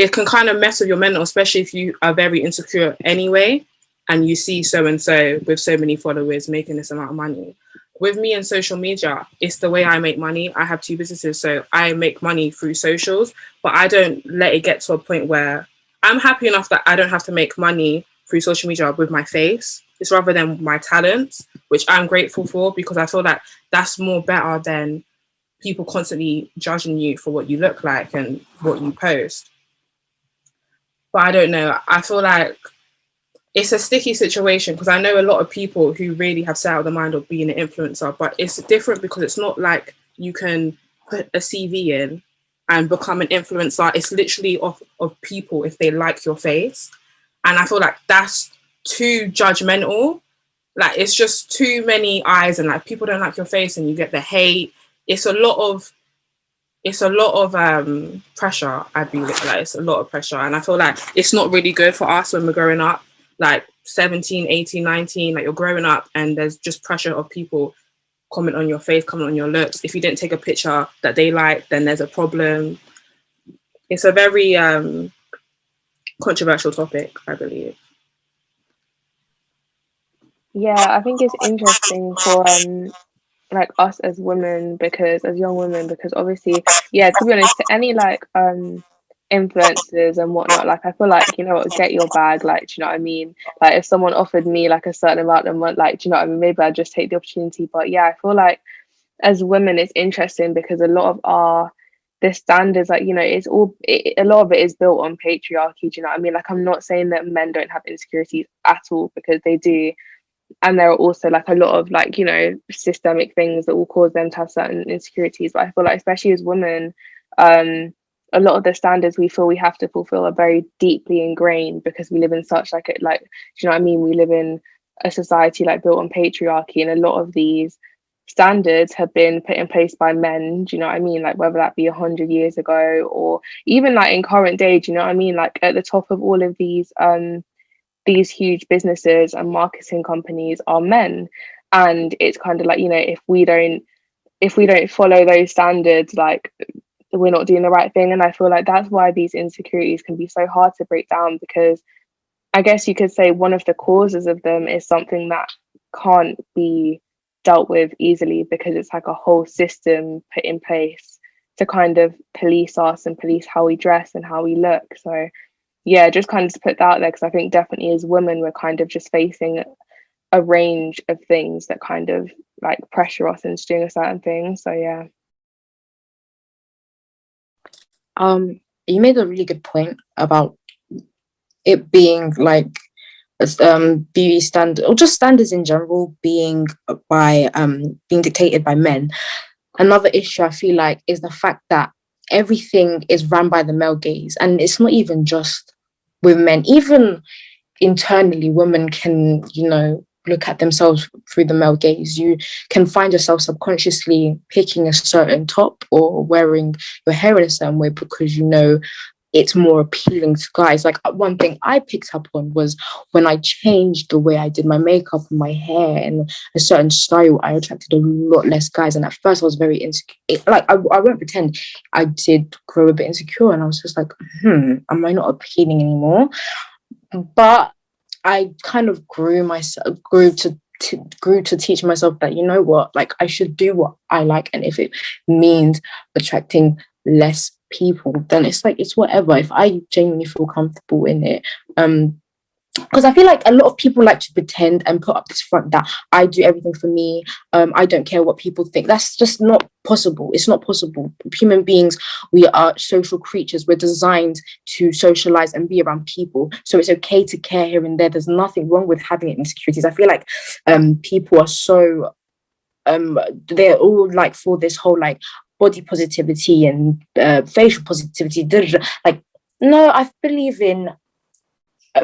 it can kind of mess with your mental, especially if you are very insecure anyway, and you see so and so with so many followers making this amount of money. With me and social media, it's the way I make money. I have 2 businesses, so I make money through socials, but I don't let it get to a point where I'm happy enough that I don't have to make money through social media with my face. It's rather than my talents, which I'm grateful for, because I feel like that's more better than people constantly judging you for what you look like and what you post. But I don't know. I feel like it's a sticky situation, because I know a lot of people who really have set out the mind of being an influencer, but it's different because it's not like you can put a CV in and become an influencer. It's literally of people if they like your face. And I feel like that's too judgmental. Like, it's just too many eyes, and like people don't like your face and you get the hate. It's a lot of pressure. I feel like it's a lot of pressure, and I feel like it's not really good for us when we're growing up, like 17, 18, 19, like you're growing up and there's just pressure of people comment on your face, comment on your looks. If you didn't take a picture that they like, then there's a problem. It's a very controversial topic, I believe. Yeah, I think it's interesting for like us as women, because as young women, because obviously, yeah, to be honest, to any like influencers and whatnot, like I feel like, you know what, get your bag, like, do you know what I mean? Like if someone offered me like a certain amount of money, like, do you know what I mean, maybe I'd just take the opportunity. But yeah, I feel like as women it's interesting because a lot of the standards, like, you know, a lot of it is built on patriarchy, do you know what I mean? Like, I'm not saying that men don't have insecurities at all, because they do, and there are also like a lot of, like, you know, systemic things that will cause them to have certain insecurities. But I feel like, especially as women, a lot of the standards we feel we have to fulfill are very deeply ingrained, because we live in such like do you know what I mean, we live in a society like built on patriarchy, and a lot of these standards have been put in place by men, do you know what I mean, like whether that be 100 years ago or even like in current day, do you know what I mean, like at the top of all of these huge businesses and marketing companies are men. And it's kind of like, you know, if we don't follow those standards, like we're not doing the right thing. And I feel like that's why these insecurities can be so hard to break down, because I guess you could say one of the causes of them is something that can't be dealt with easily, because it's like a whole system put in place to kind of police us and police how we dress and how we look. So yeah, just kind of to put that out there, because I think definitely as women we're kind of just facing a range of things that kind of like pressure us into doing a certain thing. So yeah. You made a really good point about it being like beauty standard, or just standards in general, being dictated by men. Another issue I feel like is the fact that everything is run by the male gaze, and it's not even just with men. Even internally, women can, you know, look at themselves through the male gaze. You can find yourself subconsciously picking a certain top or wearing your hair in a certain way because, you know, it's more appealing to guys. Like one thing I picked up on was when I changed the way I did my makeup and my hair and a certain style, I attracted a lot less guys. And at first I was very insecure. Like I won't pretend, I did grow a bit insecure, and I was just like, am I not appealing anymore? But I kind of grew to teach myself that, you know what, like I should do what I like, and if it means attracting less people, then it's like, it's whatever, if I genuinely feel comfortable in it. Because I feel like a lot of people like to pretend and put up this front that I do everything for me, I don't care what people think. That's just not possible. It's not possible. Human beings, we are social creatures. We're designed to socialize and be around people, so it's okay to care here and there. There's nothing wrong with having insecurities. I feel like people are so they're all like for this whole like body positivity and facial positivity. Like, no, I believe in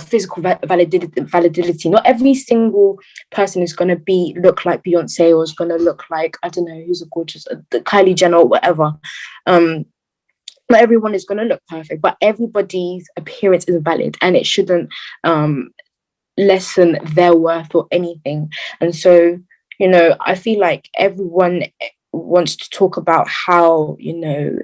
physical validity. Not every single person is going to look like Beyonce, or is going to look like, I don't know, who's a gorgeous Kylie Jenner or whatever. Not everyone is going to look perfect, but everybody's appearance is valid, and it shouldn't lessen their worth or anything. And so, you know, I feel like everyone wants to talk about how, you know,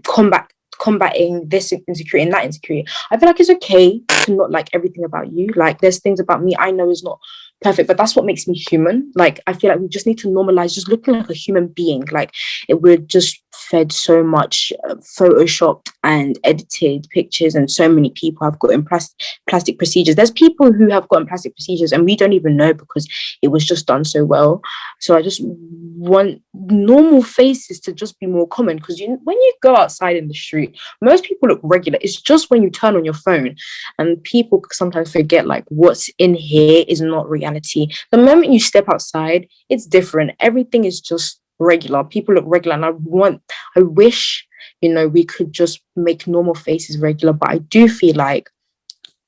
combat combating this insecurity and that insecurity. I feel like it's okay to not like everything about you. Like there's things about me I know is not perfect, but that's what makes me human. Like I feel like we just need to normalize just looking like a human being. Like we're just fed so much photoshopped and edited pictures, and so many people have gotten plastic procedures. There's people who have gotten plastic procedures and we don't even know because it was just done so well. So I just want normal faces to just be more common, because when you go outside in the street, most people look regular. It's just when you turn on your phone and people sometimes forget like what's in here is not reality. The moment you step outside, it's different. Everything is just regular. People look regular, and I wish, we could just make normal faces regular. But I do feel like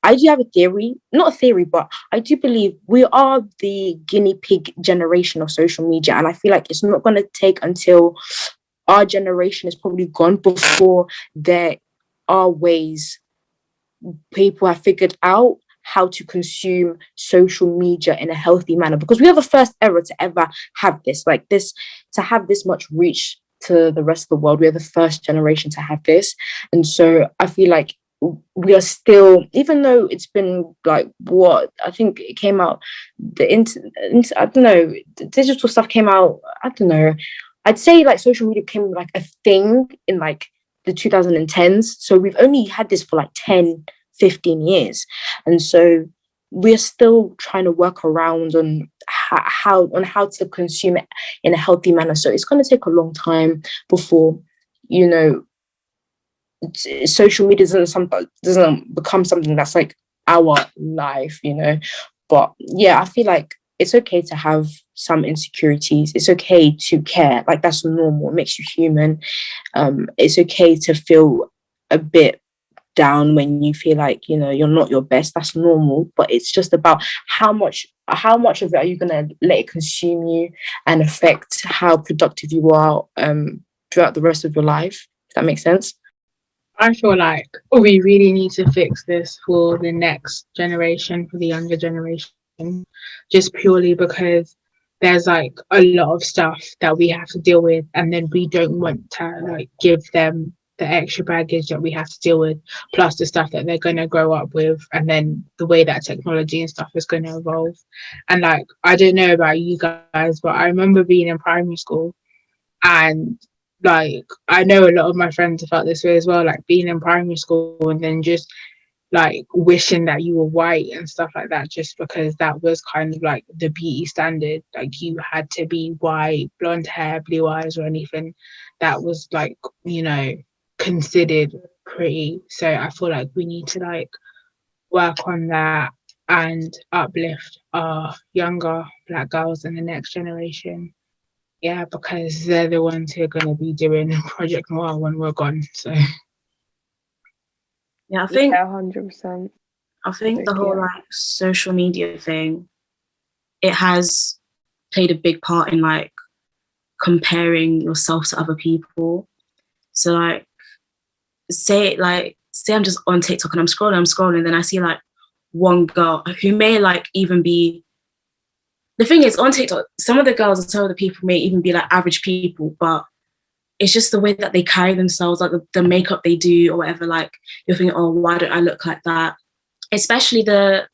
I do have a theory, not a theory, but I do believe we are the guinea pig generation of social media. And I feel like it's not going to take until our generation is probably gone before there are ways people have figured out how to consume social media in a healthy manner, because we are the first ever to ever have this, like this, to have this much reach to the rest of the world. We are the first generation to have this. And so I feel like we are still, even though it's been like what I think it came out, I don't know, the digital stuff came out, I don't know, I'd say like social media became like a thing in like the 2010s. So we've only had this for like 10-15 years, and so we're still trying to work around on how to consume it in a healthy manner. So it's going to take a long time before social media doesn't become something that's like our life, But yeah, I feel like it's okay to have some insecurities. It's okay to care. Like that's normal. It makes you human. It's okay to feel a bit down when you feel like you're not your best. That's normal. But it's just about how much of it are you gonna let it consume you and affect how productive you are throughout the rest of your life. If that makes sense. I feel like we really need to fix this for the next generation, for the younger generation, just purely because there's like a lot of stuff that we have to deal with, and then we don't want to like give them the extra baggage that we have to deal with, plus the stuff that they're going to grow up with, and then the way that technology and stuff is going to evolve. And like, I don't know about you guys, but I remember being in primary school, and like I know a lot of my friends have felt this way as well, like being in primary school and then just like wishing that you were white and stuff like that, just because that was kind of like the beauty standard. Like you had to be white, blonde hair, blue eyes, or anything that was like considered pretty. So I feel like we need to like work on that and uplift our younger Black girls in the next generation. Yeah, because they're the ones who are going to be doing Project Noir when we're gone. So yeah, I think 100%. I think the whole like social media thing, it has played a big part in like comparing yourself to other people. So like say I'm just on TikTok and I'm scrolling, and then I see like one girl who may like even be, the thing is on TikTok, some of the girls and some of the people may even be like average people, but it's just the way that they carry themselves, like the makeup they do or whatever. Like you're thinking, oh, why don't I look like that? Especially the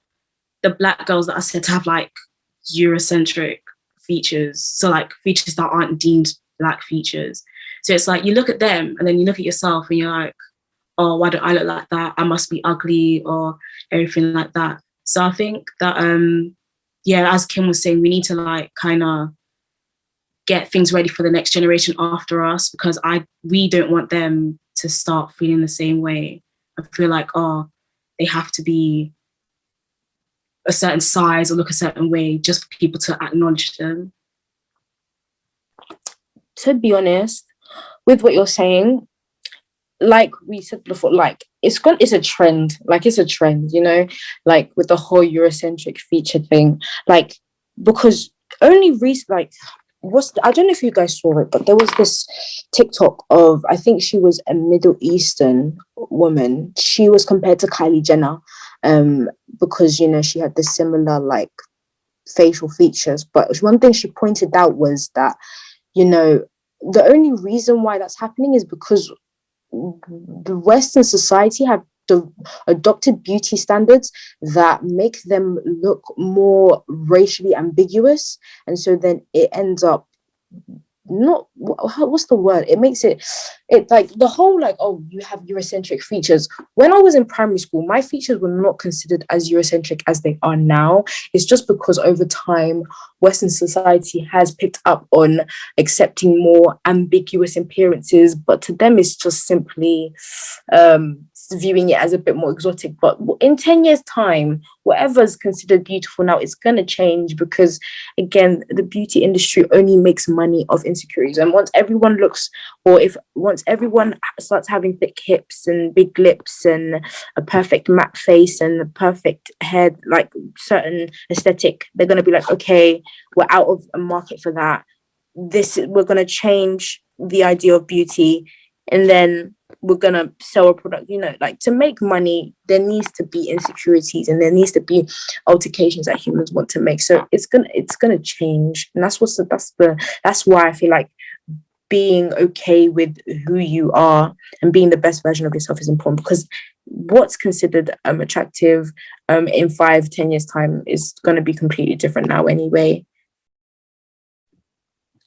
Black girls that are said to have like Eurocentric features, so like features that aren't deemed Black features. So it's like you look at them and then you look at yourself and you're like, oh, why don't I look like that? I must be ugly or everything like that. So I think that as Kim was saying, we need to like kind of get things ready for the next generation after us, because we don't want them to start feeling the same way. I feel like, oh, they have to be a certain size or look a certain way just for people to acknowledge them. To be honest, with what you're saying, like we said before, like it's a trend, like like with the whole Eurocentric feature thing, like because only recently, like I don't know if you guys saw it, but there was this TikTok of, I think she was a Middle Eastern woman. She was compared to Kylie Jenner, because she had this similar like facial features. But one thing she pointed out was that the only reason why that's happening is because the Western society have adopted beauty standards that make them look more racially ambiguous, and so then it ends up not what's the word, it makes it like the whole like, oh, you have Eurocentric features. When I was in primary school, my features were not considered as Eurocentric as they are now. It's just because over time Western society has picked up on accepting more ambiguous appearances, but to them it's just simply viewing it as a bit more exotic. But in 10 years time, whatever's considered beautiful now, it's going to change, because again, the beauty industry only makes money off insecurities. And once everyone starts having thick hips and big lips and a perfect matte face and a perfect head, like certain aesthetic, they're going to be like, okay, we're out of a market for that. We're going to change the idea of beauty, and then we're gonna sell a product. Like, to make money, there needs to be insecurities and there needs to be altercations that humans want to make. So it's gonna change, and that's why I feel like being okay with who you are and being the best version of yourself is important, because what's considered attractive in 5-10 years time is going to be completely different now anyway.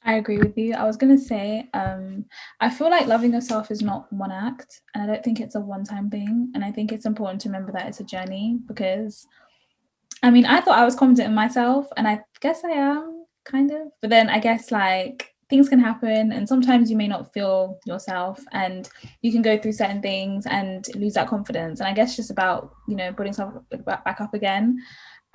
I agree with you. I was going to say, I feel like loving yourself is not one act, and I don't think it's a one-time thing. And I think it's important to remember that it's a journey, because, I mean, I thought I was confident in myself, and I guess I am, kind of. But then I guess, like, things can happen, and sometimes you may not feel yourself, and you can go through certain things and lose that confidence. And I guess just about, putting yourself back up again.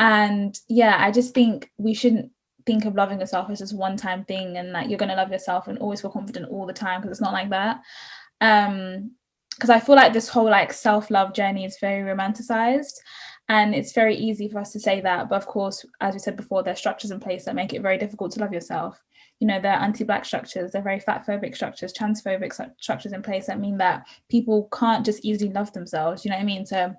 And yeah, I just think we shouldn't think of loving yourself as this one-time thing, and like you're going to love yourself and always feel confident all the time, because it's not like that. Because I feel like this whole like self-love journey is very romanticized, and it's very easy for us to say that, but of course, as we said before, there are structures in place that make it very difficult to love yourself. There are anti-Black structures, there are very fat-phobic structures, transphobic structures in place that mean that people can't just easily love themselves. You know what I mean? So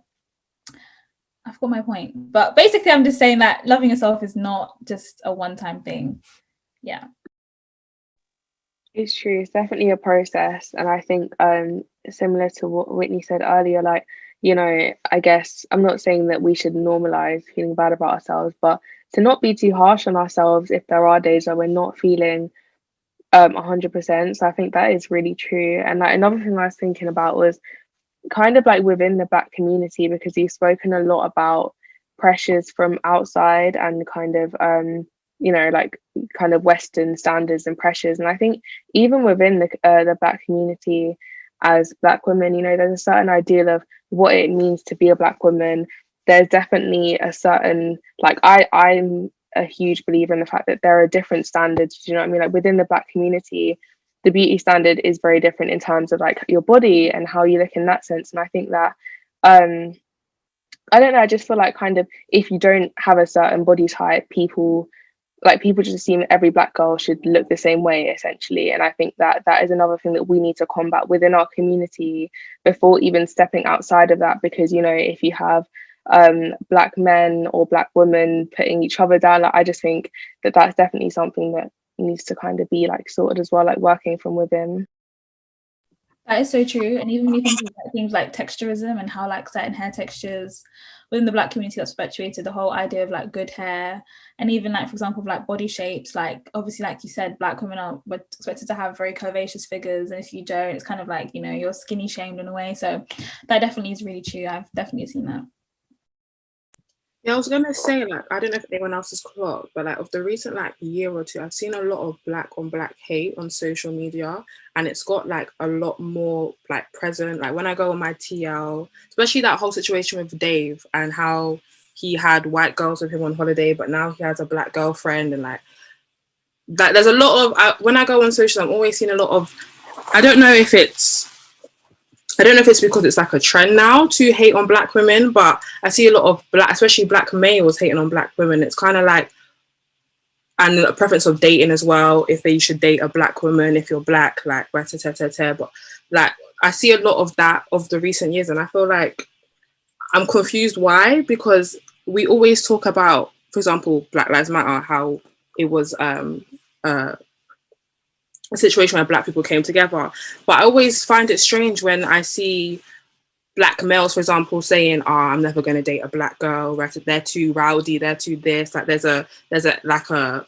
I've got my point, but basically I'm just saying that loving yourself is not just a one-time thing. Yeah, It's true. It's definitely a process, and I think similar to what Whitney said earlier, like, I guess I'm not saying that we should normalize feeling bad about ourselves, but to not be too harsh on ourselves if there are days where we're not feeling 100%. So I think that is really true. And like another thing I was thinking about was kind of like within the Black community, because you've spoken a lot about pressures from outside and kind of like kind of Western standards and pressures. And I think even within the Black community, as Black women, there's a certain ideal of what it means to be a Black woman. There's definitely a certain, like, I'm a huge believer in the fact that there are different standards. You know what I mean? Like within the Black community, the beauty standard is very different in terms of like your body and how you look in that sense. And I think that I don't know, I just feel like kind of if you don't have a certain body type, people just assume every Black girl should look the same way, essentially. And I think that is another thing that we need to combat within our community before even stepping outside of that. Because if you have Black men or Black women putting each other down, like, I just think that that's definitely something that needs to kind of be like sorted as well, like working from within. that is so true. And even when you think of like, things like texturism and how like certain hair textures within the Black community that's perpetuated the whole idea of like good hair, and even like, for example, like body shapes, like obviously, like you said, Black women are expected to have very curvaceous figures, and if you don't, it's kind of like you're skinny shamed in a way. So that definitely is really true. I've definitely seen that. Yeah, I was gonna say, like, I don't know if anyone else has clocked, but like of the recent like year or two, I've seen a lot of Black on Black hate on social media, and it's got like a lot more like present. Like when I go on my TL, especially that whole situation with Dave and how he had white girls with him on holiday, but now he has a Black girlfriend, and like that. There's a lot of when I go on social, I'm always seeing a lot of. I don't know if it's because it's like a trend now to hate on Black women, but I see a lot of Black, especially Black males hating on Black women. It's kind of like, and a preference of dating as well, if they should date a Black woman, if you're Black, like, but like, I see a lot of that of the recent years, and I feel like I'm confused why, because we always talk about, for example, Black Lives Matter, how it was a situation where Black people came together. But I always find it strange when I see Black males, for example, saying, "Oh, I'm never going to date a Black girl. They're too rowdy. They're too this." Like there's a like a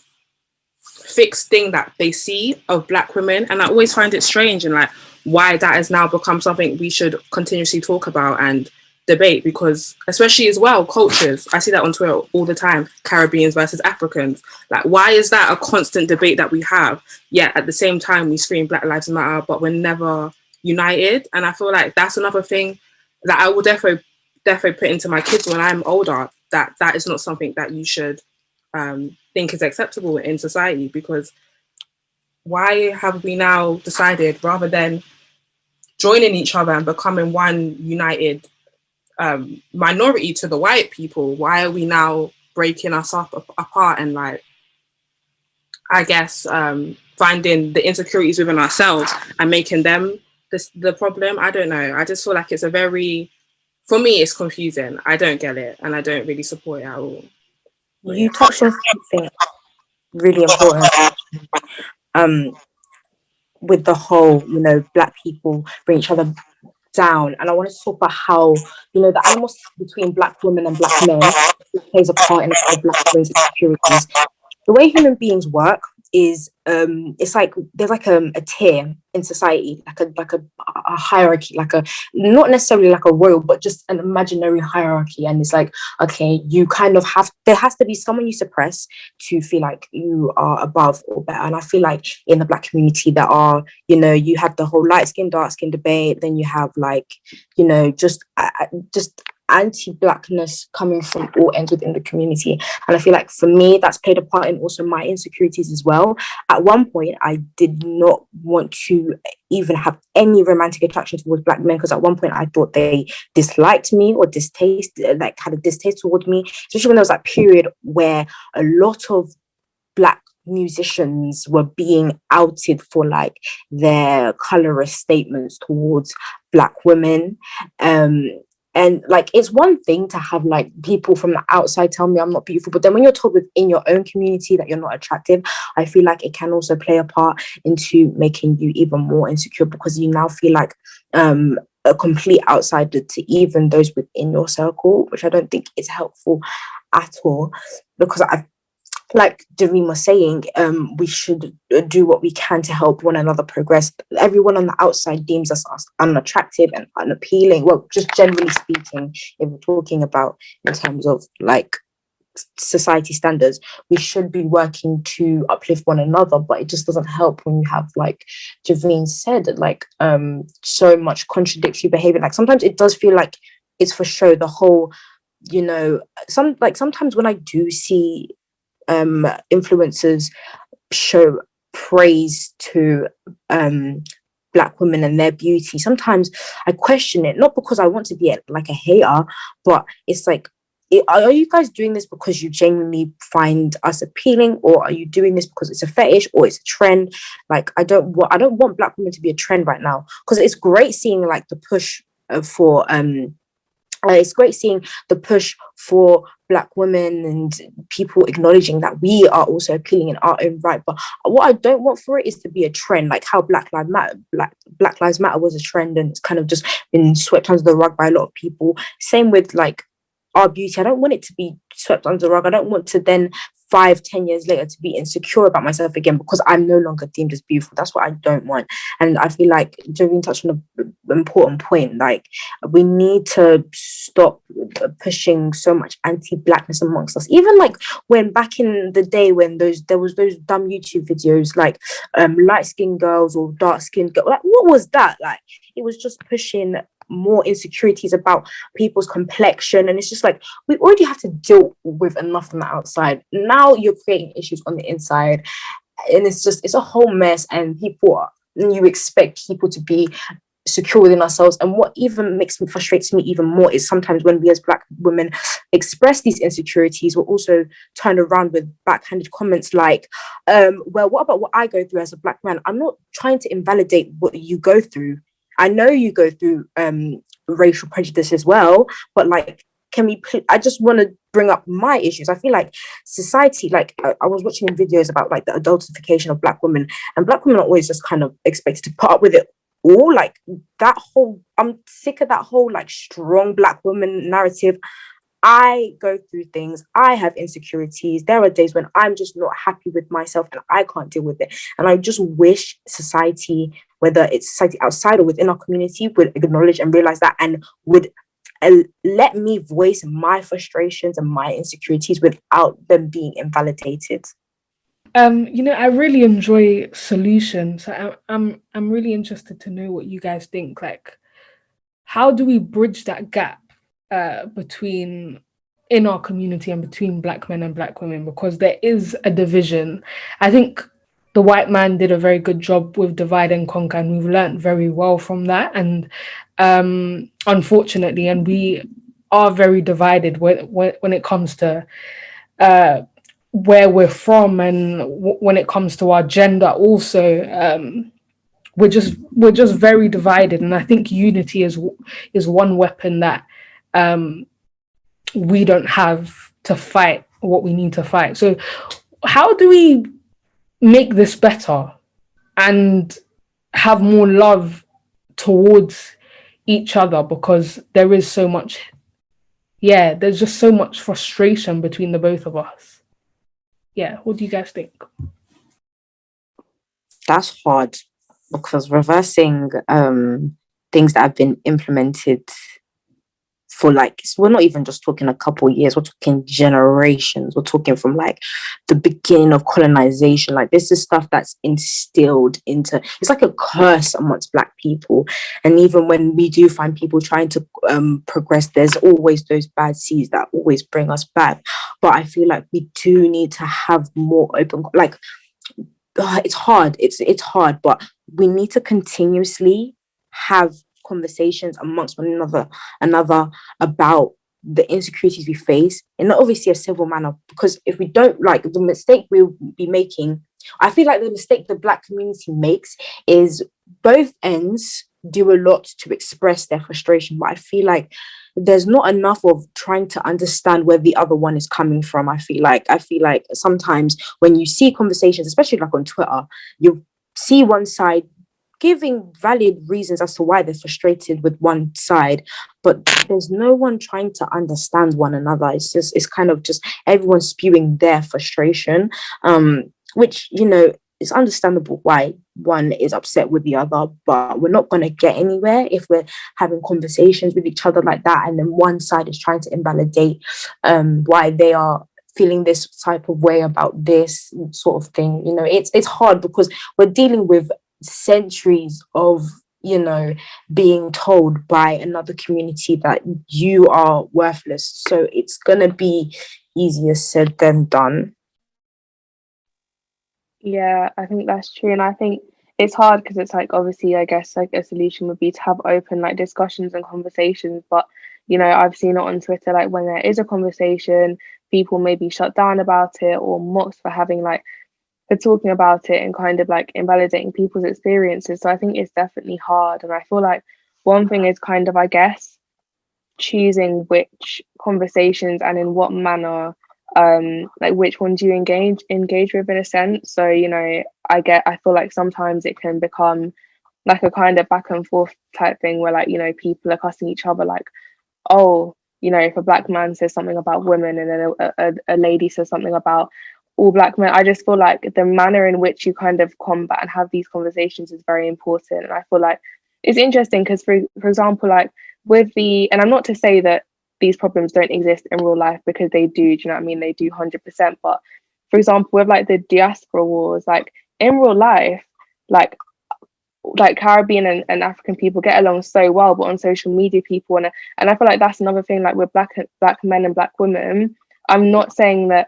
fixed thing that they see of Black women, and I always find it strange and like why that has now become something we should continuously talk about and debate, because especially as well cultures, I see that on Twitter all the time, Caribbeans versus Africans. Like why is that a constant debate that we have, yet at the same time we scream Black Lives Matter but we're never united? And I feel like that's another thing that I will definitely put into my kids when I'm older, that is not something that you should think is acceptable in society. Because why have we now decided, rather than joining each other and becoming one united minority to the white people, why are we now breaking us up apart and like, I guess, finding the insecurities within ourselves and making them the problem? I don't know. I just feel like it's a very, for me, it's confusing. I don't get it, and I don't really support it at all. But You touched on something really important. With the whole, Black people bring each other down, and I want to talk about how, the animosity between Black women and Black men plays a part in how Black women's insecurities. The way human beings work is it's like there's like a tier in society, like a hierarchy, like a, not necessarily like a royal, but just an imaginary hierarchy. And it's like, okay, you kind of there has to be someone you suppress to feel like you are above or better. And I feel like in the Black community there are, you have the whole light skin, dark skin debate, then you have like, just anti-Blackness coming from all ends within the community. And I feel like for me that's played a part in also my insecurities as well. At one point I did not want to even have any romantic attraction towards Black men, because at one point I thought they disliked me or had a distaste towards me, especially when there was that period where a lot of Black musicians were being outed for like their colorist statements towards Black women. And like, it's one thing to have like people from the outside tell me I'm not beautiful, but then when you're told within your own community that you're not attractive, I feel like it can also play a part into making you even more insecure, because you now feel like a complete outsider to even those within your circle, which I don't think is helpful at all. Because like Javine was saying, we should do what we can to help one another progress. Everyone on the outside deems us unattractive and unappealing. Well, just generally speaking, if we're talking about in terms of like society standards, we should be working to uplift one another. But it just doesn't help when you have, like Javine said, like so much contradictory behavior. Like sometimes it does feel like it's for show. The whole, sometimes when I do see influencers show praise to Black women and their beauty, sometimes I question it, not because I want to be like a hater, but it's like, are you guys doing this because you genuinely find us appealing, or are you doing this because it's a fetish or it's a trend? Like I don't want Black women to be a trend right now, because it's great seeing like the push for it's great seeing the push for Black women and people acknowledging that we are also appealing in our own right. But what I don't want for it is to be a trend, like how Black Lives Matter was a trend and it's kind of just been swept under the rug by a lot of people. Same with like our beauty. I don't want it to be swept under the rug. I don't want to then 5-10 years later to be insecure about myself again because I'm no longer deemed as beautiful. That's what I don't want. And I feel like Jolene touched on an important point. Like we need to stop pushing so much anti-Blackness amongst us. Even like when back in the day when there was those dumb YouTube videos like light-skinned girls or dark-skinned girls. Like what was that? Like it was just pushing more insecurities about people's complexion, and it's just like we already have to deal with enough on the outside. Now you're creating issues on the inside, and it's a whole mess. And you expect people to be secure within ourselves. And what even frustrates me even more is sometimes when we as Black women express these insecurities, we're also turned around with backhanded comments like, well, what about what I go through as a Black man? I'm not trying to invalidate what you go through. I know you go through racial prejudice as well, but like, I just want to bring up my issues. I feel like society, like I was watching videos about like the adultification of Black women, and Black women are always just kind of expected to put up with it all. Like that whole, I'm sick of that whole like strong Black woman narrative. I go through things. I have insecurities. There are days when I'm just not happy with myself and I can't deal with it. And I just wish society, whether it's society outside or within our community, would acknowledge and realize that, and would let me voice my frustrations and my insecurities without them being invalidated. I really enjoy solutions. I'm really interested to know what you guys think. Like, how do we bridge that gap between in our community and between Black men and Black women? Because there is a division. I think the white man did a very good job with divide and conquer, and we've learned very well from that. And unfortunately, and we are very divided when it comes to where we're from, and when it comes to our gender also. We're just very divided, and I think unity is one weapon that we don't have to fight what we need to fight. So how do we make this better and have more love towards each other? Because there is so much, there's just so much frustration between the both of us. What do you guys think? That's hard, because reversing things that have been implemented for like, we're not even just talking a couple years, we're talking generations, we're talking from like the beginning of colonization. Like, this is stuff that's instilled into, it's like a curse amongst Black people. And even when we do find people trying to progress, there's always those bad seeds that always bring us back. But I feel like we do need to have more open, like, it's hard, it's hard, but we need to continuously have conversations amongst one another about the insecurities we face in obviously a civil manner. Because if we don't, like, the mistake we'll be making, I feel like the mistake the Black community makes is both ends do a lot to express their frustration, but I feel like there's not enough of trying to understand where the other one is coming from. I feel like sometimes when you see conversations, especially like on Twitter, you see one side giving valid reasons as to why they're frustrated with one side, but there's no one trying to understand one another. It's kind of just everyone spewing their frustration, which, it's understandable why one is upset with the other, but we're not going to get anywhere if we're having conversations with each other like that, and then one side is trying to invalidate why they are feeling this type of way about this sort of thing. It's hard because we're dealing with centuries of being told by another community that you are worthless, so it's gonna be easier said than done. Yeah, I think that's true. And I think it's hard because it's like, obviously, I guess like a solution would be to have open like discussions and conversations. But, I've seen it on Twitter, like when there is a conversation, people may be shut down about it or mocked for talking about it and kind of like invalidating people's experiences. So I think it's definitely hard. And I feel like one thing is kind of, I guess, choosing which conversations and in what manner, like which ones you engage with, in a sense. So I feel like sometimes it can become like a kind of back and forth type thing where, like, people are cussing each other, like, oh, if a Black man says something about women and then a lady says something about all Black men. I just feel like the manner in which you kind of combat and have these conversations is very important. And I feel like it's interesting because, for example, like and I'm not to say that these problems don't exist in real life, because they do you know what I mean? They do 100%. But for example, with like the diaspora wars, like in real life, like Caribbean and African people get along so well, but on social media, people and I feel like that's another thing. Like with black men and Black women, I'm not saying that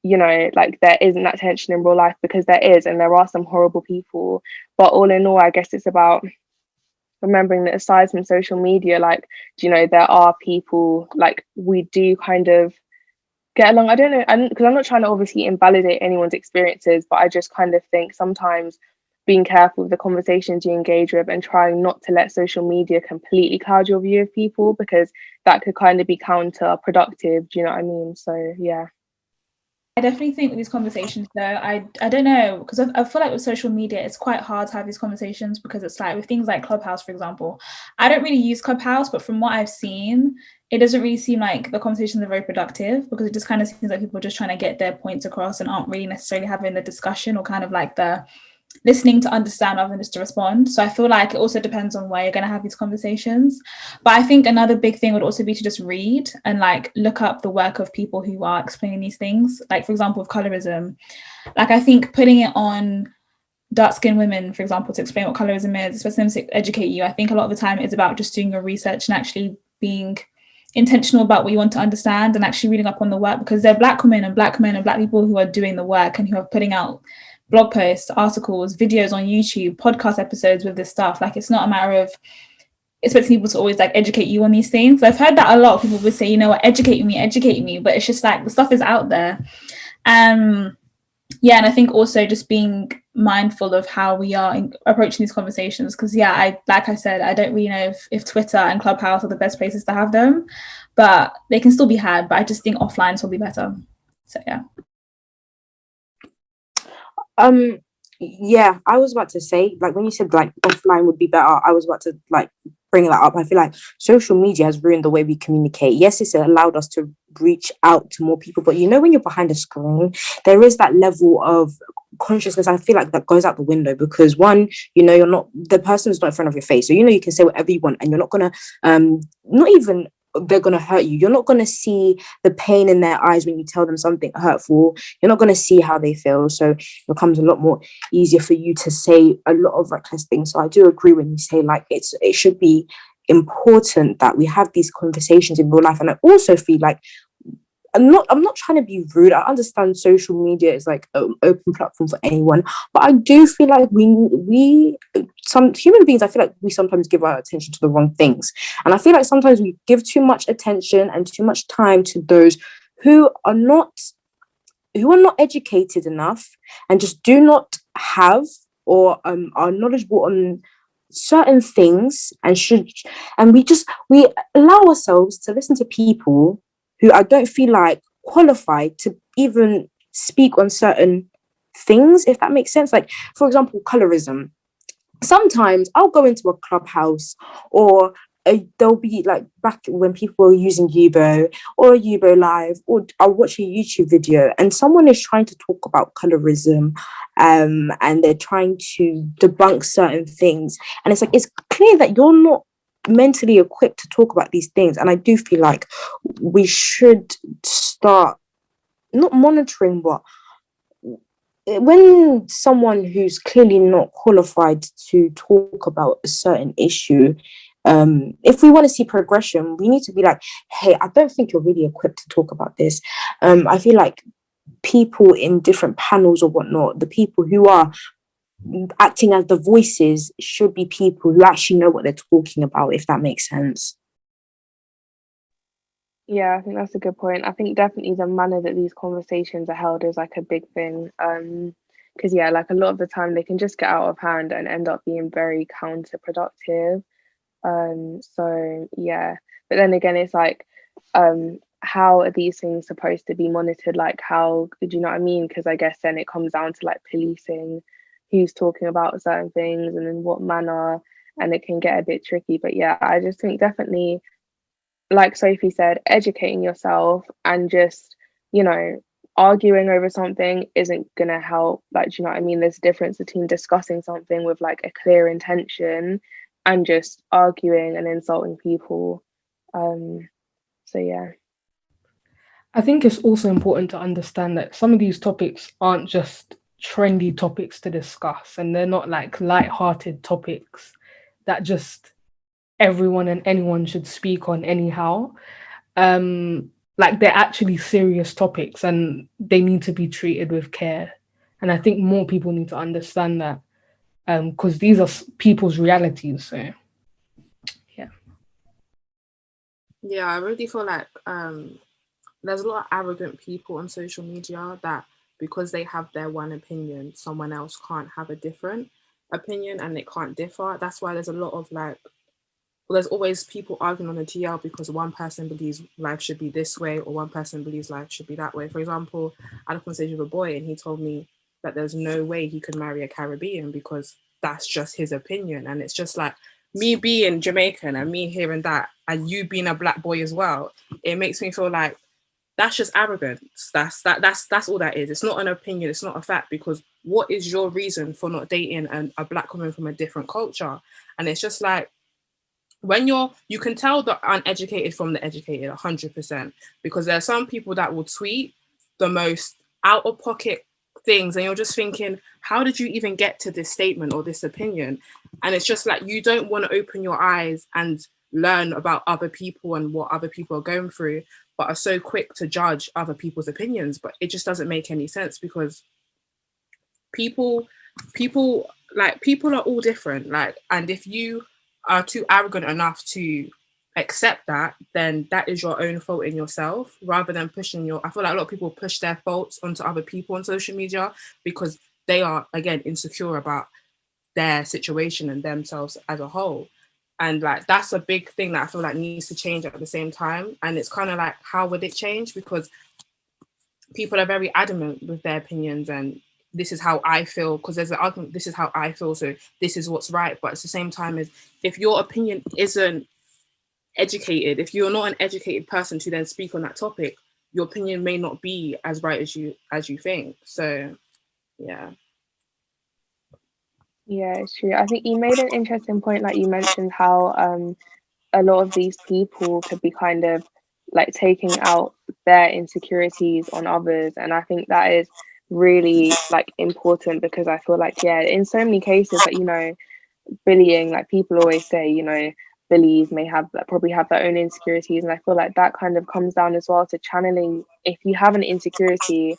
like there isn't that tension in real life, because there is, and there are some horrible people. But all in all, I guess it's about remembering that aside from social media, like, there are people, like, we do kind of get along. I don't know, because I'm not trying to obviously invalidate anyone's experiences, but I just kind of think sometimes being careful with the conversations you engage with and trying not to let social media completely cloud your view of people, because that could kind of be counterproductive. Do you know what I mean? So yeah. I definitely think with these conversations though, I don't know, because I feel like with social media it's quite hard to have these conversations, because it's like with things like Clubhouse, for example. I don't really use Clubhouse, but from what I've seen, it doesn't really seem like the conversations are very productive, because it just kind of seems like people are just trying to get their points across and aren't really necessarily having the discussion or kind of like the listening to understand rather than just to respond. So I feel like it also depends on where you're going to have these conversations. But I think another big thing would also be to just read and like look up the work of people who are explaining these things. Like, for example, with colorism, like I think putting it on dark-skinned women, for example, to explain what colorism is, especially to educate you, I think a lot of the time it's about just doing your research and actually being intentional about what you want to understand and actually reading up on the work, because they're Black women and Black men and Black people who are doing the work and who are putting out blog posts, articles, videos on YouTube, podcast episodes with this stuff. Like, it's not a matter of expecting people to always like educate you on these things. I've heard that a lot of people would say, you know what, educate me, but it's just like the stuff is out there. Yeah, and I think also just being mindful of how we are approaching these conversations, because I like I said, I don't really know if Twitter and Clubhouse are the best places to have them, but they can still be had, but I just think offline will be better. So yeah. Yeah, I was about to say, like, when you said like offline would be better, I was about to like bring that up. I feel like social media has ruined the way we communicate. Yes, it's allowed us to reach out to more people, but you know, when you're behind a screen, there is that level of consciousness, I feel like, that goes out the window, because one, you know, you're not, the person's not in front of your face, so you know you can say whatever you want and you're not gonna not even they're going to hurt you. You're not going to see the pain in their eyes when you tell them something hurtful. You're not going to see how they feel. So it becomes a lot more easier for you to say a lot of reckless things. So I do agree when you say like it should be important that we have these conversations in real life. And I also feel like I'm not trying to be rude. I understand social media is like an open platform for anyone, but I do feel like we some human beings, I feel like we sometimes give our attention to the wrong things. And I feel like sometimes we give too much attention and too much time to those who are not educated enough and just do not have or are knowledgeable on certain things, and we allow ourselves to listen to people who I don't feel like qualified to even speak on certain things, if that makes sense. Like, for example, colorism. Sometimes I'll go into a clubhouse, or there'll be like back when people were using Yubo or Yubo Live, or I'll watch a YouTube video and someone is trying to talk about colorism, and they're trying to debunk certain things. And it's like, it's clear that you're not mentally equipped to talk about these things. And I do feel like we should start not monitoring, but when someone who's clearly not qualified to talk about a certain issue, if we want to see progression, we need to be like, hey, I don't think you're really equipped to talk about this. I feel like people in different panels or whatnot, the people who are acting as the voices should be people who actually know what they're talking about, if that makes sense. Yeah, I think that's a good point. I think definitely the manner that these conversations are held is like a big thing. Because yeah, like a lot of the time they can just get out of hand and end up being very counterproductive. So yeah, but then again, it's like, how are these things supposed to be monitored? Like, how, do you know what I mean? Because I guess then it comes down to like policing who's talking about certain things and in what manner, and it can get a bit tricky. But yeah, I just think definitely, like Sophie said, educating yourself and just, you know, arguing over something isn't gonna help. Like, do you know what I mean? There's a difference between discussing something with like a clear intention and just arguing and insulting people. So yeah. I think it's also important to understand that some of these topics aren't just trendy topics to discuss, and they're not like light-hearted topics that just everyone and anyone should speak on anyhow. Like, they're actually serious topics and they need to be treated with care. And I think more people need to understand that, because these are people's realities. So yeah. Yeah, I really feel like there's a lot of arrogant people on social media that because they have their one opinion, someone else can't have a different. opinion and it can't differ. That's why there's a lot of like, well, there's always people arguing on the TL because one person believes life should be this way or one person believes life should be that way. For example, I had a conversation with a boy and he told me that there's no way he could marry a Caribbean because that's just his opinion. And it's just like, me being Jamaican and me hearing that and you being a black boy as well, it makes me feel like that's just arrogance. That's all that is. It's not an opinion, it's not a fact, because what is your reason for not dating a black woman from a different culture? And it's just like, when you can tell the uneducated from the educated 100%, because there are some people that will tweet the most out of pocket things and you're just thinking, how did you even get to this statement or this opinion? And it's just like, you don't want to open your eyes and learn about other people and what other people are going through, but are so quick to judge other people's opinions. But it just doesn't make any sense, because people are all different, like, and if you are too arrogant enough to accept that, then that is your own fault in yourself, rather than pushing I feel like a lot of people push their faults onto other people on social media because they are, again, insecure about their situation and themselves as a whole. And like, that's a big thing that I feel like needs to change at the same time. And it's kind of like, how would it change? Because people are very adamant with their opinions and this is how I feel, because there's an argument, this is how I feel, so this is what's right. But at the same time, is if your opinion isn't educated, if you're not an educated person to then speak on that topic, your opinion may not be as right as you think. So yeah. Yeah, it's true. I think you made an interesting point, like you mentioned how a lot of these people could be kind of like taking out their insecurities on others, and I think that is really like important, because I feel like, yeah, in so many cases, like, you know, bullying, like people always say, you know, bullies may have probably have their own insecurities, and I feel like that kind of comes down as well to channeling. If you have an insecurity,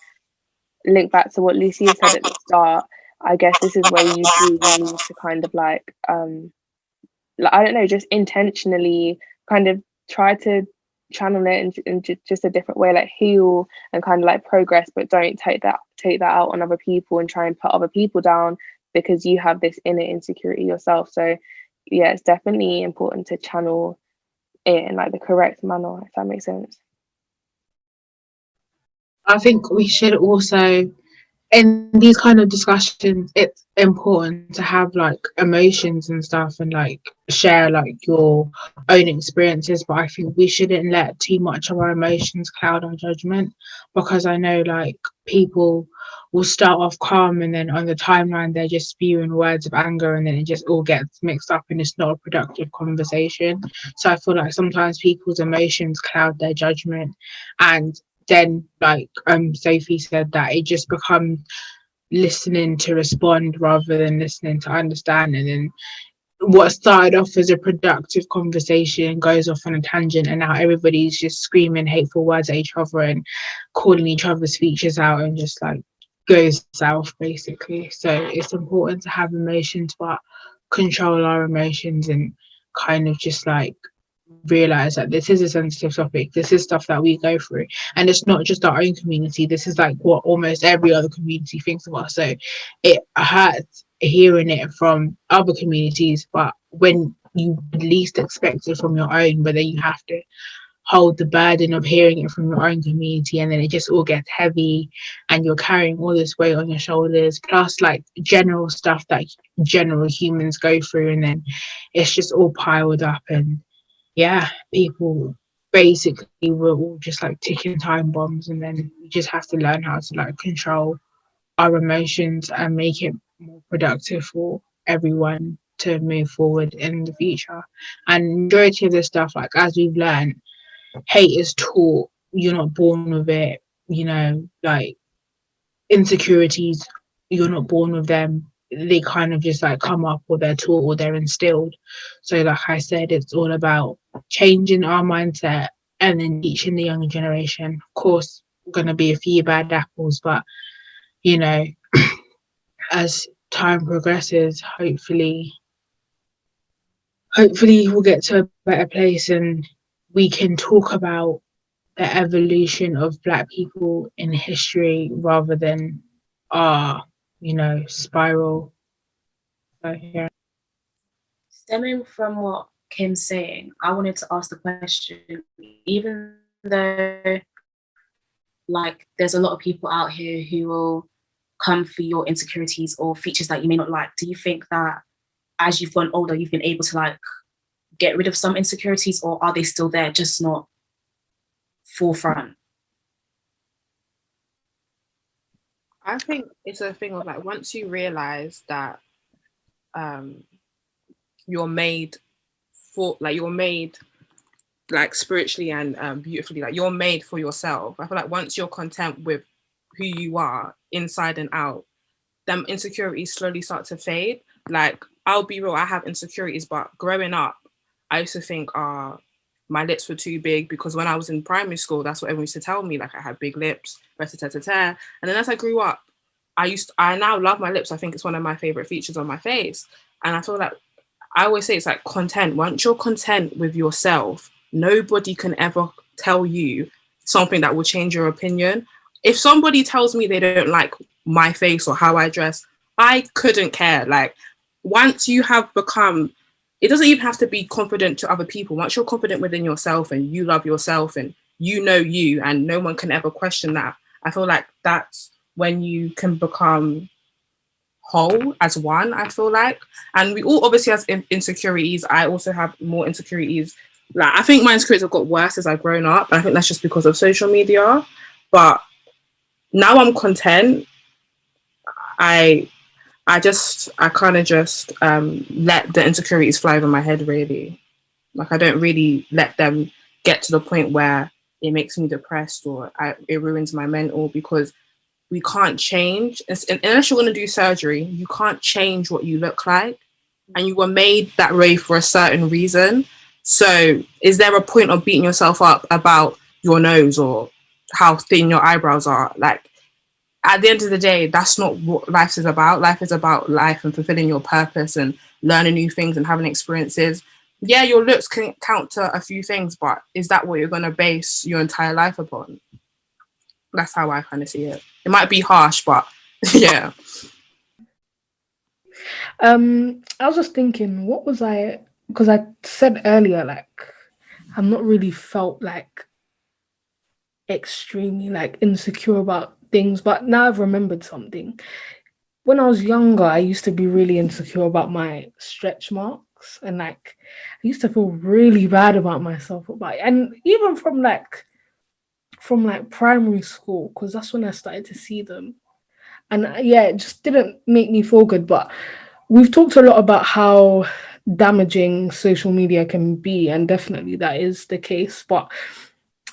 link back to what Lucia said at the start, I guess this is where you do need to kind of like I don't know, just intentionally kind of try to channel it in just a different way, like heal and kind of like progress, but don't take that out on other people and try and put other people down because you have this inner insecurity yourself. So yeah, it's definitely important to channel it in like the correct manner, if that makes sense. I think we should also, in these kind of discussions, it's important to have like emotions and stuff and like share like your own experiences, but I think we shouldn't let too much of our emotions cloud our judgment, because I know like people will start off calm and then on the timeline they're just spewing words of anger and then it just all gets mixed up and it's not a productive conversation. So I feel like sometimes people's emotions cloud their judgment, and then like Sophie said, that it just becomes listening to respond rather than listening to understand, and then what started off as a productive conversation goes off on a tangent and now everybody's just screaming hateful words at each other and calling each other's features out and just like goes south basically. So it's important to have emotions but control our emotions and kind of just like realize that this is a sensitive topic, this is stuff that we go through, and it's not just our own community, this is like what almost every other community thinks of us. So it hurts hearing it from other communities, but when you least expect it from your own, but then you have to hold the burden of hearing it from your own community, and then it just all gets heavy and you're carrying all this weight on your shoulders, plus like general stuff that general humans go through, and then it's just all piled up. And yeah, people basically were all just like ticking time bombs, and then we just have to learn how to like control our emotions and make it more productive for everyone to move forward in the future. And majority of this stuff, like as we've learned, hate is taught, you're not born with it, you know, like insecurities, you're not born with them, they kind of just like come up or they're taught or they're instilled. So like I said, it's all about changing our mindset and then teaching the younger generation. Of course, going to be a few bad apples, but you know, as time progresses, hopefully we'll get to a better place and we can talk about the evolution of Black people in history rather than our, you know, spiral Yeah. Stemming from what Kim's saying, I wanted to ask the question, even though like there's a lot of people out here who will come for your insecurities or features that you may not like, do you think that as you've gone older, you've been able to like get rid of some insecurities, or are they still there, just not forefront? I think it's a thing of like, once you realize that you're made you're made like spiritually and beautifully, like you're made for yourself. I feel like once you're content with who you are inside and out, them insecurities slowly start to fade. Like, I'll be real, I have insecurities, but growing up, I used to think, my lips were too big, because when I was in primary school, that's what everyone used to tell me, like I had big lips, and then as I grew up, I now love my lips. I think it's one of my favorite features on my face. And I feel like, I always say it's like content. Once you're content with yourself, nobody can ever tell you something that will change your opinion. If somebody tells me they don't like my face or how I dress, I couldn't care. Like, once you have become, it doesn't even have to be confident to other people. Once you're confident within yourself and you love yourself and you know you, and no one can ever question that, I feel like that's when you can become whole as one, I feel like. And we all obviously have insecurities. I also have more insecurities. Like, I think my insecurities have got worse as I've grown up. I think that's just because of social media. But now I'm content. I kind of just let the insecurities fly over my head, really. Like, I don't really let them get to the point where it makes me depressed or it ruins my mental, because we can't change. Unless you're going to do surgery, you can't change what you look like. And you were made that way for a certain reason. So is there a point of beating yourself up about your nose or how thin your eyebrows are? Like, at the end of the day, that's not what life is about. Life is about life and fulfilling your purpose and learning new things and having experiences. Yeah, your looks can count to a few things, but is that what you're going to base your entire life upon? That's how I kind of see it. It might be harsh, but yeah. I was just thinking, what was I? Because I said earlier, like, I'm not really felt like extremely like insecure about things, but now I've remembered something. When I was younger, I used to be really insecure about my stretch marks, and like I used to feel really bad about myself about it. And even from primary school, because that's when I started to see them. And yeah, it just didn't make me feel good. But we've talked a lot about how damaging social media can be, and definitely that is the case. But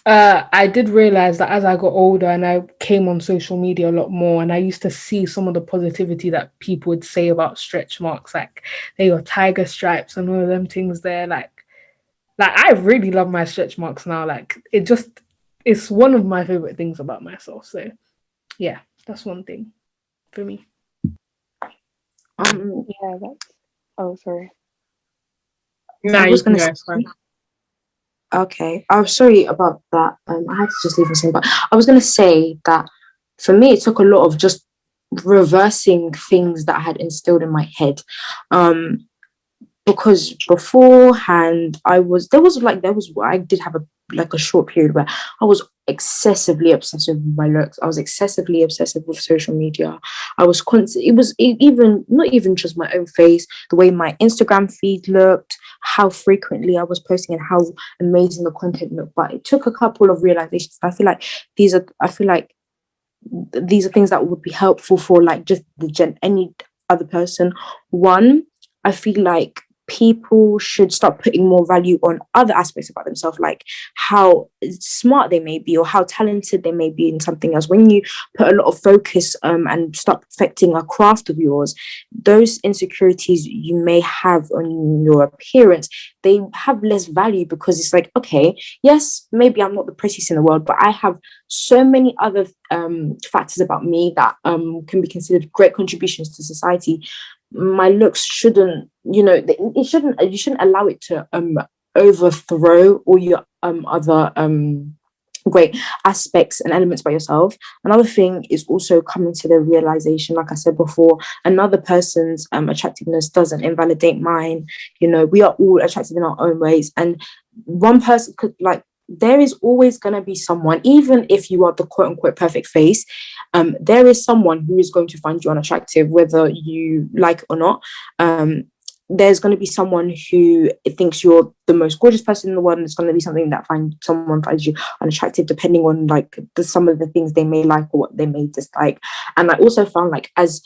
I did realize that as I got older and I came on social media a lot more, and I used to see some of the positivity that people would say about stretch marks, like they were tiger stripes and all of them things there. Like I really love my stretch marks now. Like, it's one of my favorite things about myself. So yeah, that's one thing for me. Yeah, that's. Oh, sorry. No, I you was can gonna go. It's fine. Okay, I'm sorry about that. I had to just leave and say, but I was going to say that for me, it took a lot of just reversing things that I had instilled in my head. Because beforehand, I did have a short period where I was excessively obsessive with my looks. I was excessively obsessive with social media. I was even not even just my own face, the way my Instagram feed looked, how frequently I was posting, and how amazing the content looked. But it took a couple of realizations. I feel like these are things that would be helpful for like just any other person. One, I feel like people should start putting more value on other aspects about themselves, like how smart they may be or how talented they may be in something else. When you put a lot of focus and start perfecting a craft of yours, those insecurities you may have on your appearance, they have less value, because it's like, okay, yes, maybe I'm not the prettiest in the world, but I have so many other factors about me that can be considered great contributions to society. My looks shouldn't, you shouldn't allow it to overthrow all your other great aspects and elements about yourself. Another thing is also coming to the realization, like I said before, another person's attractiveness doesn't invalidate mine. You know, we are all attractive in our own ways, and one person could, like, there is always going to be someone, even if you are the quote unquote perfect face, there is someone who is going to find you unattractive, whether you like it or not. There's going to be someone who thinks you're the most gorgeous person in the world, and it's going to be something that someone finds you unattractive, depending on like some of the things they may like or what they may dislike. And I also found, like, as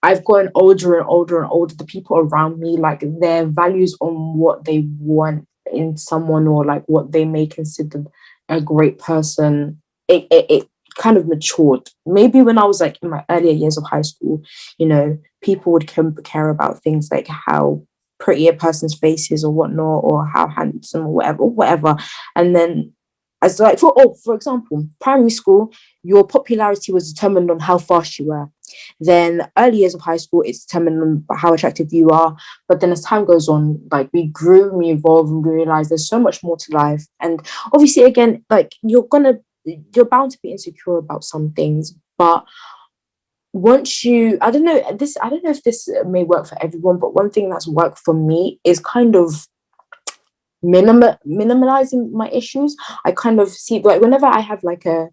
I've gotten older and older and older, the people around me, like, their values on what they want in someone, or like what they may consider a great person, it kind of matured. Maybe when I was like in my earlier years of high school, you know, people would care about things like how pretty a person's face is or whatnot, or how handsome or whatever. And then, as like for example, primary school, your popularity was determined on how fast you were. Then early years of high school, it's determined on how attractive you are. But then as time goes on, like, we grew, we evolved, and we realized there's so much more to life. And obviously, again, like, you're bound to be insecure about some things, but once you, I don't know if this may work for everyone, but one thing that's worked for me is kind of minimalizing my issues. I kind of see, like, whenever I have like a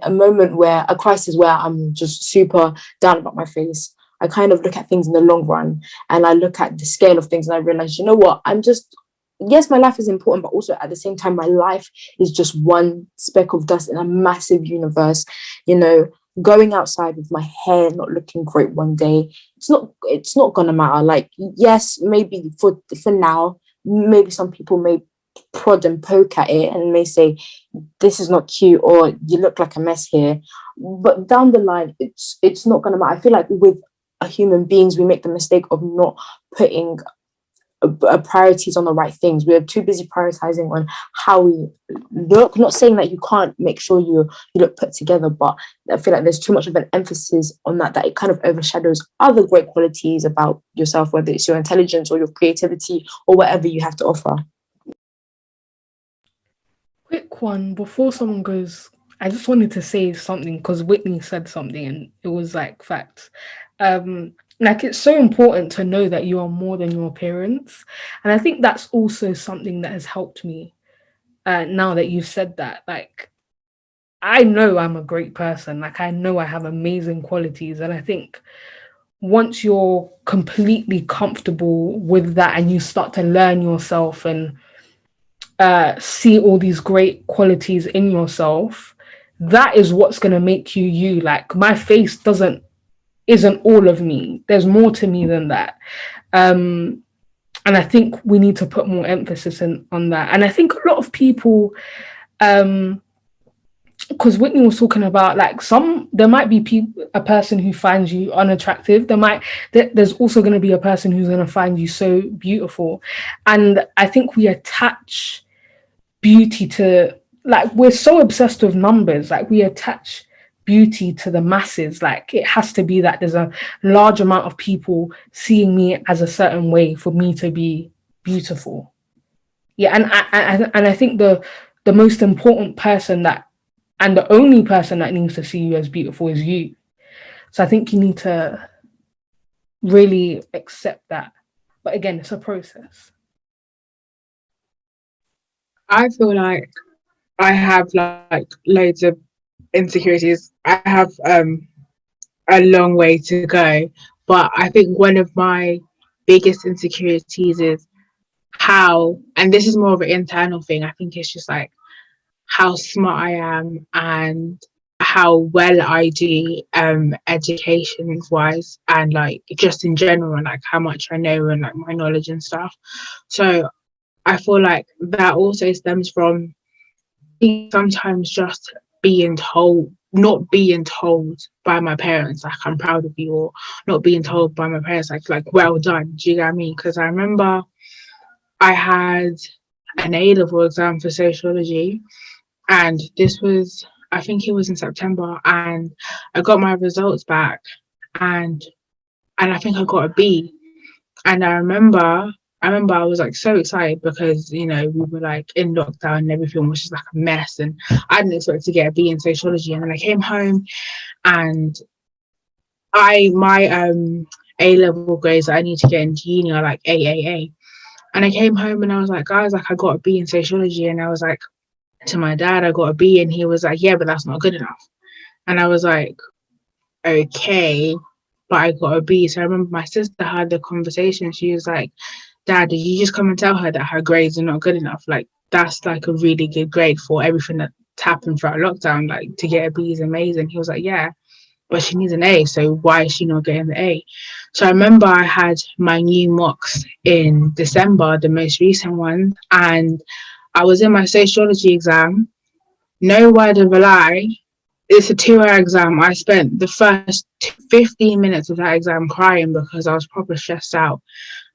moment where a crisis where I'm just super down about my face, I kind of look at things in the long run, and I look at the scale of things, and I realize, you know what, yes, my life is important, but also at the same time, my life is just one speck of dust in a massive universe. You know, going outside with my hair not looking great one day, it's not gonna matter. Like, yes, maybe for now, maybe some people may prod and poke at it and may say, this is not cute, or you look like a mess here. But down the line, it's not gonna matter. I feel like with human beings, we make the mistake of not putting priorities on the right things. We're too busy prioritizing on how we look. Not saying that you can't make sure you look put together, but I feel like there's too much of an emphasis on that it kind of overshadows other great qualities about yourself, whether it's your intelligence or your creativity or whatever you have to offer. Quick one before someone goes. I just wanted to say something because Whitney said something and it was like facts. Like, it's so important to know that you are more than your appearance, and I think that's also something that has helped me. Now that you've said that, like, I know I'm a great person. Like, I know I have amazing qualities, and I think once you're completely comfortable with that and you start to learn yourself and see all these great qualities in yourself, that is what's going to make you you. Like, my face isn't all of me. There's more to me than that. And I think we need to put more emphasis on that. And I think a lot of people, because Whitney was talking about, like, there might be a person who finds you unattractive. There's also going to be a person who's going to find you so beautiful. And I think we attach beauty to, like, we're so obsessed with numbers. Like, we attach beauty to the masses. Like, it has to be that there's a large amount of people seeing me as a certain way for me to be beautiful. Yeah, and I think the most important person and the only person that needs to see you as beautiful is you. So I think you need to really accept that. But again, it's a process. I feel like I have like loads of insecurities. I have a long way to go, but I think one of my biggest insecurities is how, and this is more of an internal thing, I think it's just like how smart I am and how well I do education wise, and like just in general, and like how much I know and like my knowledge and stuff. So I feel like that also stems from sometimes just not being told by my parents like I'm proud of you, or not being told by my parents like well done. Do you get what I mean? Because I remember I had an A-level exam for sociology, and this was, I think it was in September, and I got my results back, and I think I got a B. And I remember I remember I was like so excited because, you know, we were like in lockdown and everything was just like a mess, and I didn't expect to get a B in sociology. And then I came home and my A-level grades that I need to get into uni are like AAA. And I came home and I was like, guys, like I got a B in sociology. And I was like to my dad, I got a B, and he was like, yeah, but that's not good enough. And I was like, okay, but I got a B. So I remember my sister had the conversation. She was like, Dad, did you just come and tell her that her grades are not good enough? Like, that's like a really good grade for everything that's happened throughout lockdown. Like, to get a B is amazing. He was like, yeah, but she needs an A. So why is she not getting the A? So I remember I had my new mocks in December, the most recent one, and I was in my sociology exam. No word of a lie, it's a 2-hour exam. I spent the first 15 minutes of that exam crying because I was proper stressed out.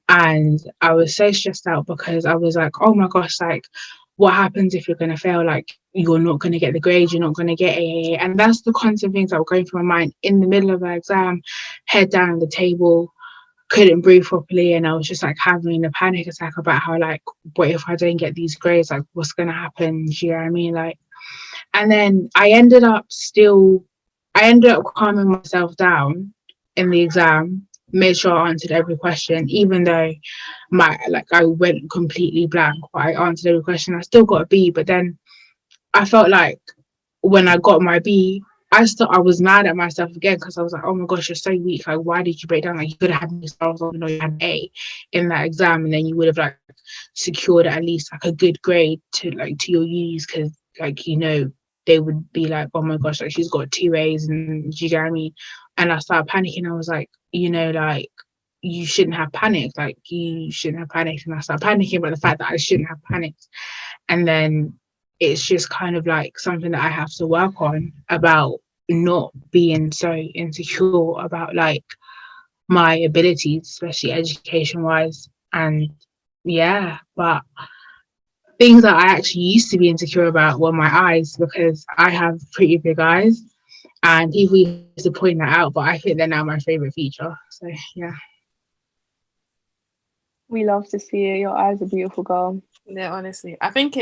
And I was so stressed out because I was like, oh my gosh, like, what happens if you're going to fail? Like, you're not going to get the grade, you're not going to get A. And that's the constant things that were going through my mind in the middle of the exam, head down on the table, couldn't breathe properly. And I was just like having a panic attack about how, like, what if I don't get these grades? Like, what's going to happen? Do you know what I mean? Like, and then I ended up calming myself down in the exam, made sure I answered every question, even though I went completely blank, but I answered every question. I still got a B, but then I felt like when I got my B, I was mad at myself again because I was like, oh my gosh, you're so weak. Like, why did you break down? Like, you could have had me stars on, you had an A in that exam, and then you would have like secured at least like a good grade to your unis, because like, you know, they would be like, oh my gosh, like she's got 2 A's, and do you get what I mean? And I started panicking. I was like, you know, like, you shouldn't have panicked. Like, you shouldn't have panicked. And I started panicking about the fact that I shouldn't have panicked. And then it's just kind of like something that I have to work on, about not being so insecure about like my abilities, especially education wise. And yeah, but things that I actually used to be insecure about were my eyes, because I have pretty big eyes, and people used to point that out, but I think they're now my favorite feature. So yeah. We love to see it. Your eyes are beautiful, girl. Yeah, honestly, I think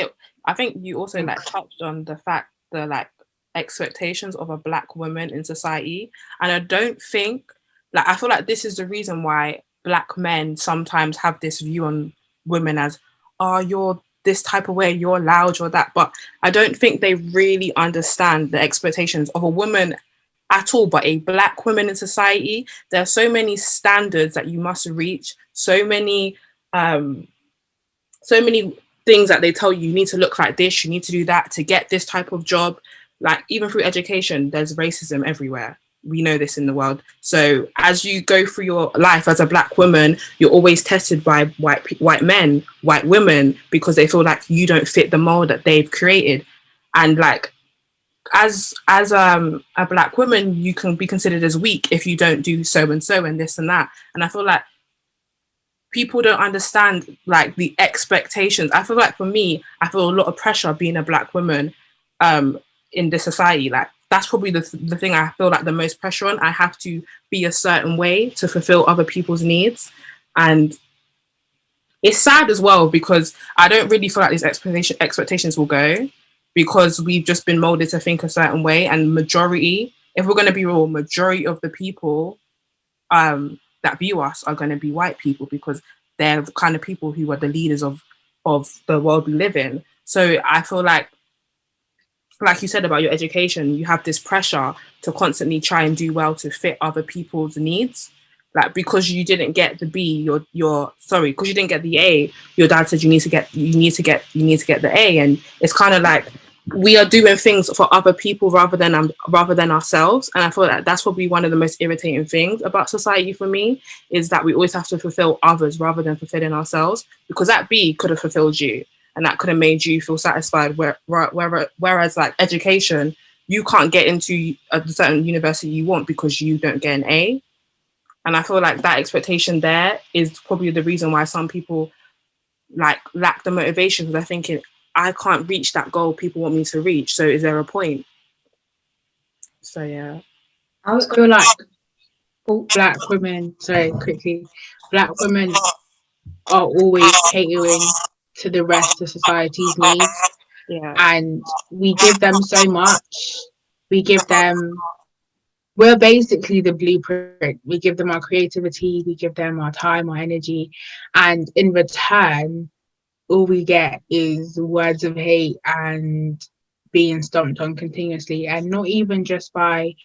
you also like touched on the fact, the like expectations of a Black woman in society, and I don't think, like, I feel like this is the reason why Black men sometimes have this view on women as, oh, you're this type of way, you're loud, you're that, but I don't think they really understand the expectations of a woman at all, but a Black woman in society. There are so many standards that you must reach, so many things that they tell you, you need to look like this, you need to do that to get this type of job. Like, even through education, there's racism everywhere. We know this in the world. So as you go through your life as a Black woman, you're always tested by white men, white women, because they feel like you don't fit the mold that they've created. And like, as a Black woman, you can be considered as weak if you don't do so and so and this and that. And I feel like people don't understand like the expectations. I feel like for me, I feel a lot of pressure being a Black woman in this society. Like, that's probably the thing I feel like the most pressure on. I have to be a certain way to fulfill other people's needs. And it's sad as well, because I don't really feel like these expectations will go, because we've just been molded to think a certain way. And majority, if we're going to be real, majority of the people that view us are going to be white people, because they're the kind of people who are the leaders of the world we live in. So I feel like you said about your education, you have this pressure to constantly try and do well to fit other people's needs. Like, because you didn't get the B, because you didn't get the A, your dad said you need to get the A. And it's kind of like we are doing things for other people rather than ourselves. And I feel like that's probably one of the most irritating things about society for me, is that we always have to fulfill others rather than fulfilling ourselves, because that B could have fulfilled you and that could have made you feel satisfied. Whereas like education, you can't get into a certain university you want because you don't get an A. And I feel like that expectation there is probably the reason why some people like lack the motivation, because they're thinking, I can't reach that goal people want me to reach, so is there a point? So yeah. I feel like Black women, sorry, quickly, Black women are always catering to the rest of society's needs. Yeah. And we give them so much. We give them, we're basically the blueprint. We give them our creativity, we give them our time, our energy. And in return, all we get is words of hate and being stomped on continuously. And not even just by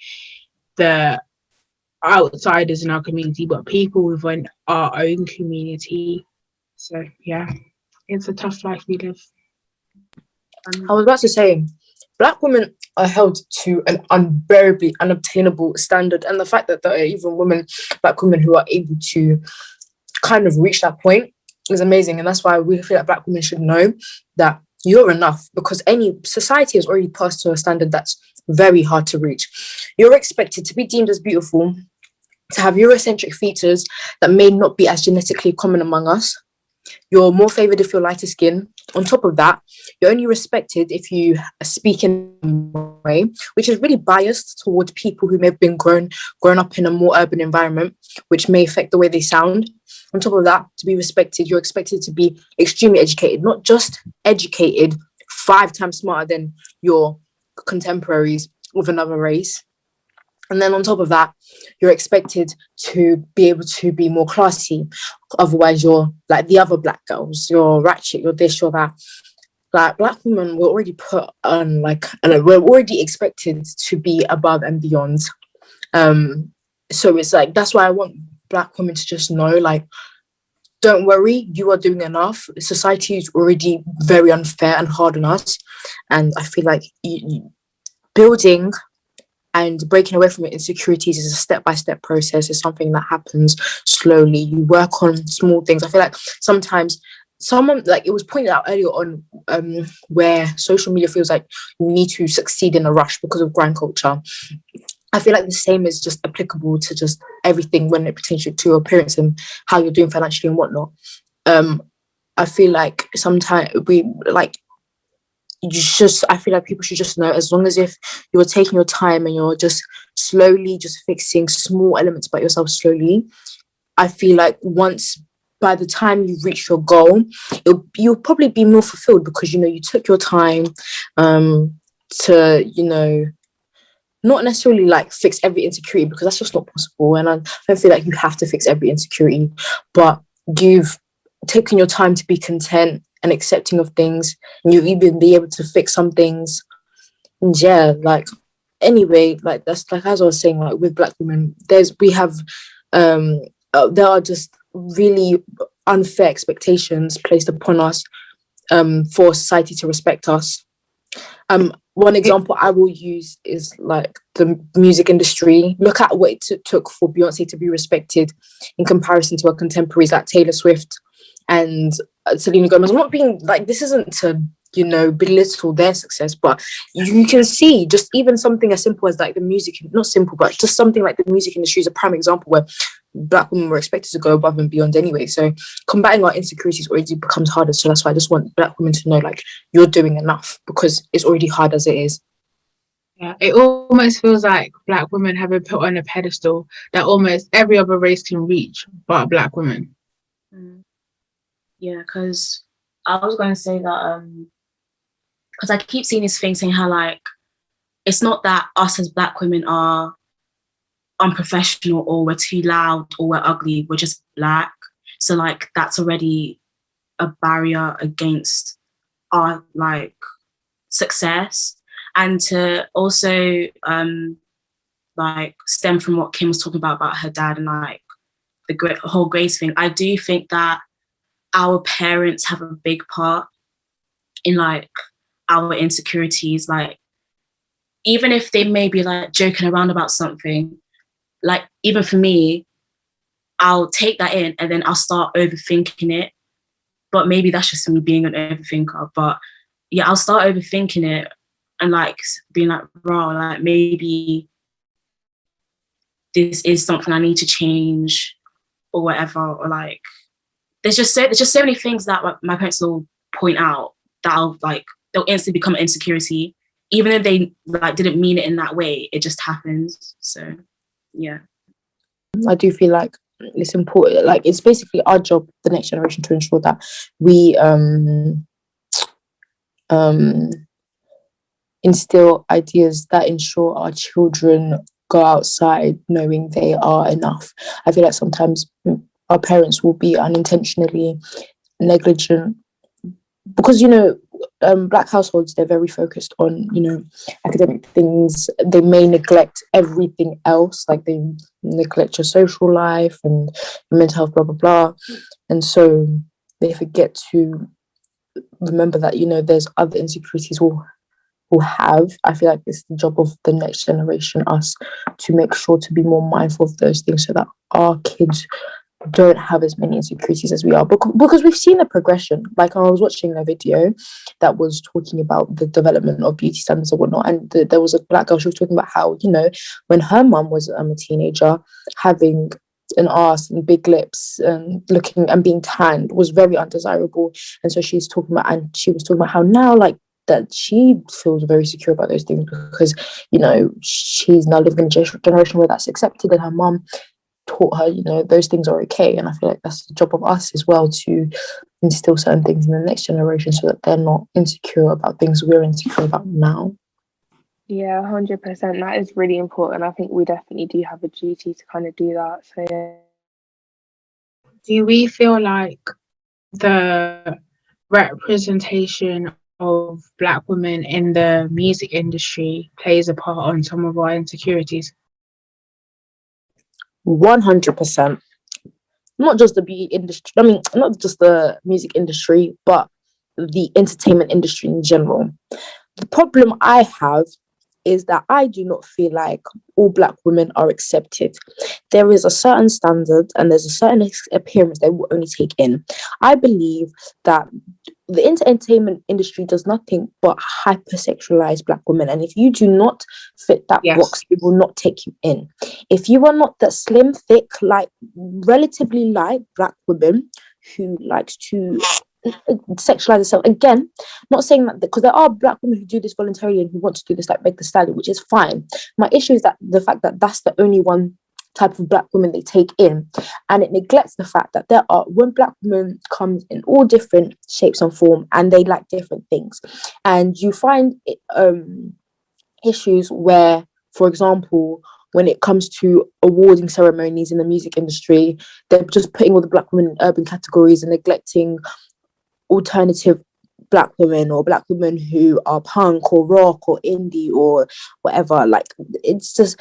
the outsiders in our community, but people within our own community. So yeah, it's a tough life we live. I was about to say, Black women are held to an unbearably unobtainable standard, and the fact that there are even Black women who are able to kind of reach that point is amazing. And that's why we feel like Black women should know that you're enough, because any society has already passed to a standard that's very hard to reach. You're expected to be deemed as beautiful, to have Eurocentric features that may not be as genetically common among us. You're more favored if you're lighter skin. On top of that, you're only respected if you speak in a way which is really biased towards people who may have been grown up in a more urban environment, which may affect the way they sound. On top of that, to be respected, you're expected to be extremely educated, not just educated, 5 times smarter than your contemporaries of another race. And then on top of that, you're expected to be able to be more classy. Otherwise, you're like the other Black girls. You're ratchet, you're this, you're that. Like, Black women were already put on, we're already expected to be above and beyond. So it's like, that's why I want Black women to just know, like, don't worry, you are doing enough. Society is already very unfair and hard on us. And I feel like building and breaking away from your insecurities is a step-by-step process. It's something that happens slowly. You work on small things. I feel like sometimes someone, like it was pointed out earlier on, where social media feels like you need to succeed in a rush because of grind culture. I feel like the same is just applicable to just everything when it pertains to your appearance and how you're doing financially and whatnot. I feel like sometimes I feel like people should just know, as long as if you're taking your time and you're just slowly just fixing small elements about yourself slowly, I feel like by the time you reach your goal, you'll probably be more fulfilled because, you took your time to, not necessarily like fix every insecurity, because that's just not possible. And I don't feel like you have to fix every insecurity, but you've taken your time to be content and accepting of things, and you even be able to fix some things. And yeah, like, anyway, like, that's like, as I was saying, like, with Black women, there are just really unfair expectations placed upon us for society to respect us. One example I will use is like the music industry. Look at what it took for Beyonce to be respected in comparison to her contemporaries like Taylor Swift and Selena Gomez. I'm not being like, this isn't to, belittle their success, but you can see just even something as simple as like the music, not simple, but just something like the music industry is a prime example where Black women were expected to go above and beyond anyway. So combating our insecurities already becomes harder. So that's why I just want Black women to know, like, you're doing enough, because it's already hard as it is. Yeah, it almost feels like Black women have been put on a pedestal that almost every other race can reach, but Black women. Yeah, because I was going to say that because I keep seeing this thing saying how, like, it's not that us as Black women are unprofessional or we're too loud or we're ugly, we're just Black. So, like, that's already a barrier against our, like, success. And to also like stem from what Kim was talking about her dad and like the whole Grace thing, I do think that our parents have a big part in like our insecurities. Like, even if they may be like joking around about something, like, even for me, I'll take that in and then I'll start overthinking it. But maybe that's just me being an overthinker. But yeah, I'll start overthinking it and like being like, raw, like, maybe this is something I need to change or whatever. Or like, there's just so many things that my parents will point out that they'll instantly become an insecurity, even if they like didn't mean it in that way. It just happens. So yeah, I do feel like it's important. Like, it's basically our job, the next generation, to ensure that we instill ideas that ensure our children go outside knowing they are enough. I feel like sometimes our parents will be unintentionally negligent because, Black households, they're very focused on, academic things. They may neglect everything else, like they neglect your social life and mental health, blah blah blah. And so they forget to remember that, there's other insecurities will have. I feel like it's the job of the next generation, us, to make sure to be more mindful of those things so that our kids don't have as many insecurities as we are, because we've seen the progression. Like, I was watching a video that was talking about the development of beauty standards and whatnot, and there was a Black girl. She was talking about how, when her mum was a teenager, having an arse and big lips and looking and being tanned was very undesirable. And so she was talking about how now, like, that she feels very secure about those things because, she's now living in a generation where that's accepted, and her mum taught her, those things are okay. And I feel like that's the job of us as well, to instill certain things in the next generation so that they're not insecure about things we're insecure about now. Yeah, 100%. That is really important. I think we definitely do have a duty to kind of do that. So yeah. Do we feel like the representation of Black women in the music industry plays a part on some of our insecurities? 100%. Not just the beauty industry. I mean, not just the music industry, but the entertainment industry in general. The problem I have is that I do not feel like all Black women are accepted. There is a certain standard and there's a certain appearance they will only take in. I believe that the entertainment industry does nothing but hypersexualize Black women. And if you do not fit that box, it will not take you in. If you are not that slim, thick, like relatively light Black woman who likes to sexualize herself, again, not saying that, because there are Black women who do this voluntarily and who want to do this, like Meg Thee Stallion, which is fine. My issue is that the fact that that's the only one type of Black women they take in, and it neglects the fact that when Black women come in all different shapes and form, and they like different things, and you find issues where, for example, when it comes to awarding ceremonies in the music industry, they're just putting all the Black women in urban categories and neglecting alternative Black women, or Black women who are punk or rock or indie or whatever. Like, it's just.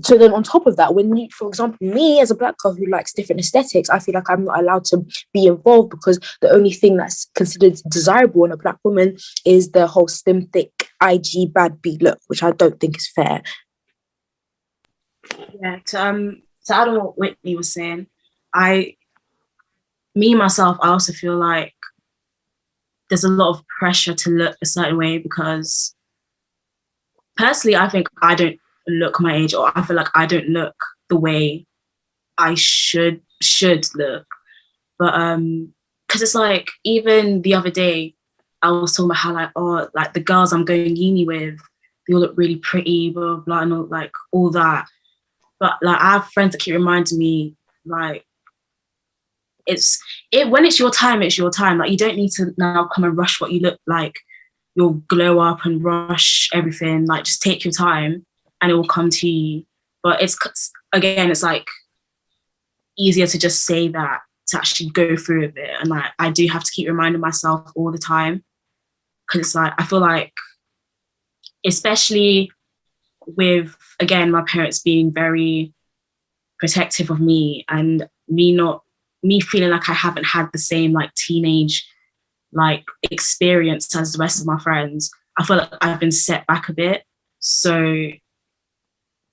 So then on top of that, when you, for example, me as a Black girl who likes different aesthetics, I feel like I'm not allowed to be involved because the only thing that's considered desirable in a Black woman is the whole slim, thick, IG, bad B look, which I don't think is fair. Yeah, to add on what Whitney was saying, myself, I also feel like there's a lot of pressure to look a certain way, because personally, I think I don't look my age, or I feel like I don't look the way I should look. But because it's like, even the other day I was talking about how like the girls I'm going uni with, they all look really pretty, blah blah, and all, like all that. But like, I have friends that keep reminding me, like, when it's your time, it's your time. Like, you don't need to now come and rush what you look like. You'll glow up and rush everything. Like, just take your time and it will come to you. But it's like easier to just say that to actually go through with it. And like, I do have to keep reminding myself all the time, because it's like, I feel like, especially with, again, my parents being very protective of me, and me feeling like I haven't had the same like teenage like experience as the rest of my friends, I feel like I've been set back a bit. So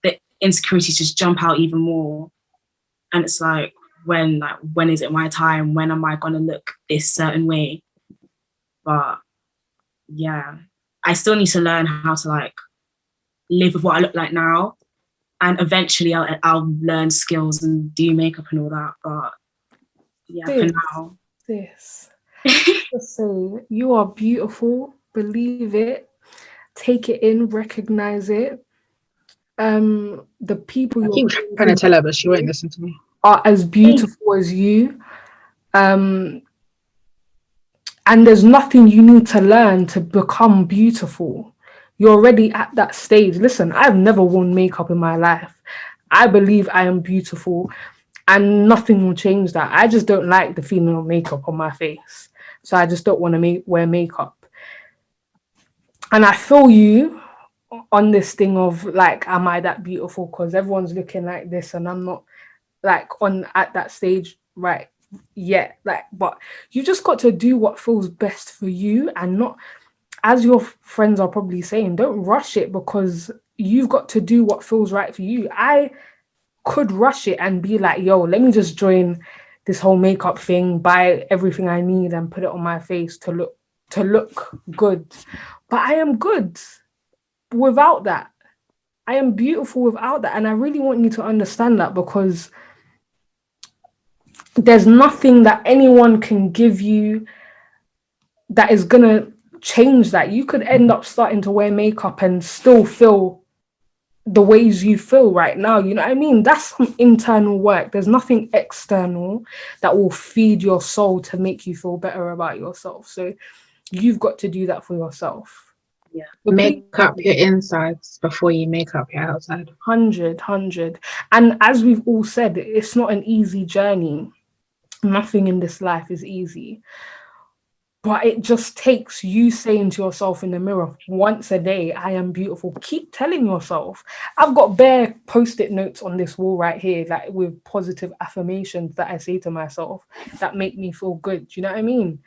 the insecurities just jump out even more. And it's like, when is it my time? When am I gonna look this certain way? But yeah, I still need to learn how to like live with what I look like now, and eventually I'll learn skills and do makeup and all that. But yeah, for now. Just say, you are beautiful. Believe it. Take it in. Recognize it. The people I keep trying to tell her, but she won't listen to me. are as beautiful as you. And there's nothing you need to learn to become beautiful. You're already at that stage. Listen, I've never worn makeup in my life. I believe I am beautiful, and nothing will change that. I just don't like the feeling of makeup on my face. So I just don't want to wear makeup. And I feel you on this thing of like, am I that beautiful? Because everyone's looking like this and I'm not like on at that stage right yet. Like, but you just got to do what feels best for you, and not, as your friends are probably saying, don't rush it, because you've got to do what feels right for you. I could rush it and be like, yo, let me just join this whole makeup thing, buy everything I need and put it on my face to look good. But I am good without that. I am beautiful without that. And I really want you to understand that, because there's nothing that anyone can give you that is going to change that. You could end up starting to wear makeup and still feel the ways you feel right now. You know what I mean? That's some internal work. There's nothing external that will feed your soul to make you feel better about yourself. So you've got to do that for yourself. Yeah. Make up your insides before you make up your outside. 100. And as we've all said, it's not an easy journey. Nothing in this life is easy. But it just takes you saying to yourself in the mirror once a day, I am beautiful. Keep telling yourself. I've got bare post-it notes on this wall right here, like with positive affirmations that I say to myself that make me feel good. Do you know what I mean?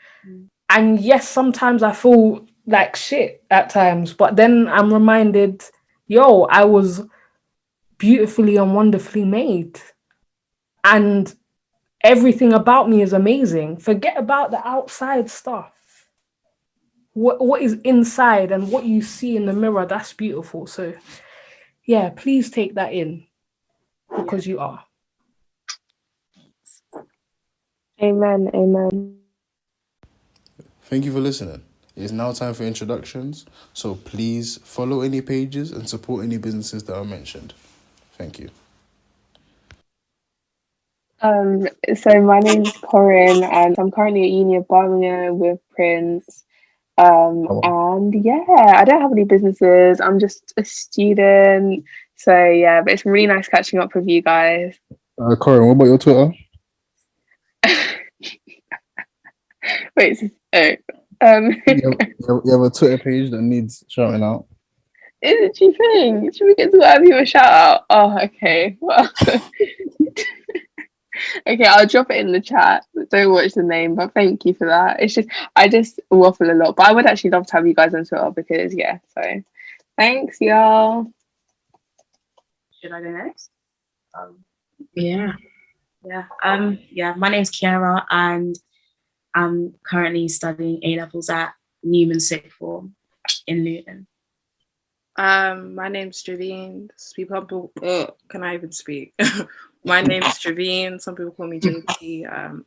And yes, sometimes I feel like shit at times, but then I'm reminded, yo, I was beautifully and wonderfully made. And everything about me is amazing. Forget about the outside stuff. What is inside and what you see in the mirror, that's beautiful. So yeah, please take that in, because you are. Amen. Thank you for listening. It's now time for introductions, so please follow any pages and support any businesses that are mentioned. Thank you. So my name's Corinne, and I'm currently at uni of Birmingham with Prince. And yeah, I don't have any businesses. I'm just a student. So yeah, but it's really nice catching up with you guys. Corinne, what about your Twitter? Wait, You have a Twitter page that needs shouting out. Is it, do you think? Should we get to have you a shout out? Oh, okay. Well, okay, I'll drop it in the chat. Don't watch the name, but thank you for that. It's just, I just waffle a lot, but I would actually love to have you guys on Twitter because, yeah, so thanks, y'all. Should I go next? Yeah. My name's Kiara, and I'm currently studying A-levels at Newman Sixth Form in Luton. My name's Javine. People, can I even speak? My name's Javine. Some people call me JP.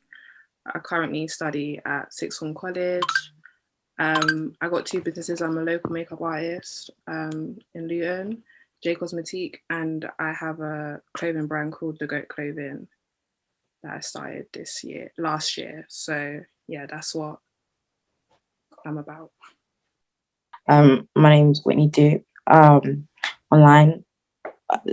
I currently study at Sixth Form College. I got two businesses. I'm a local makeup artist in Luton, J Cosmetique, and I have a clothing brand called The Goat Clothing that I started last year. So yeah, that's what I'm about. My name's Whitney Duke. Online,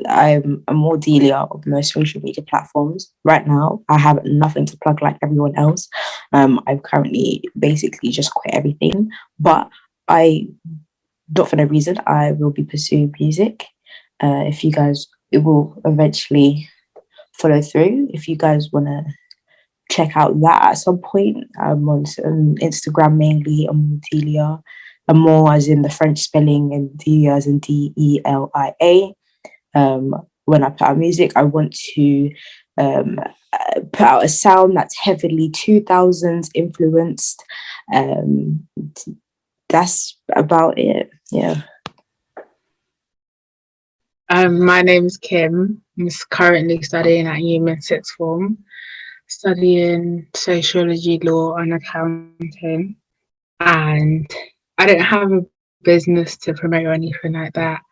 I'm a more dealer of most social media platforms. Right now, I have nothing to plug like everyone else. I've currently basically just quit everything, but not for no reason, I will be pursuing music. If you guys, it will eventually follow through. If you guys want to check out that at some point, I'm on Instagram mainly. I'm Delia. I'm more as in the French spelling, and Delia as in Delia. When I put out music, I want to put out a sound that's heavily 2000s influenced. That's about it. Yeah. My name's Kim. I'm currently studying at Newman Sixth Form, studying sociology, law, and accounting. And I don't have a business to promote or anything like that,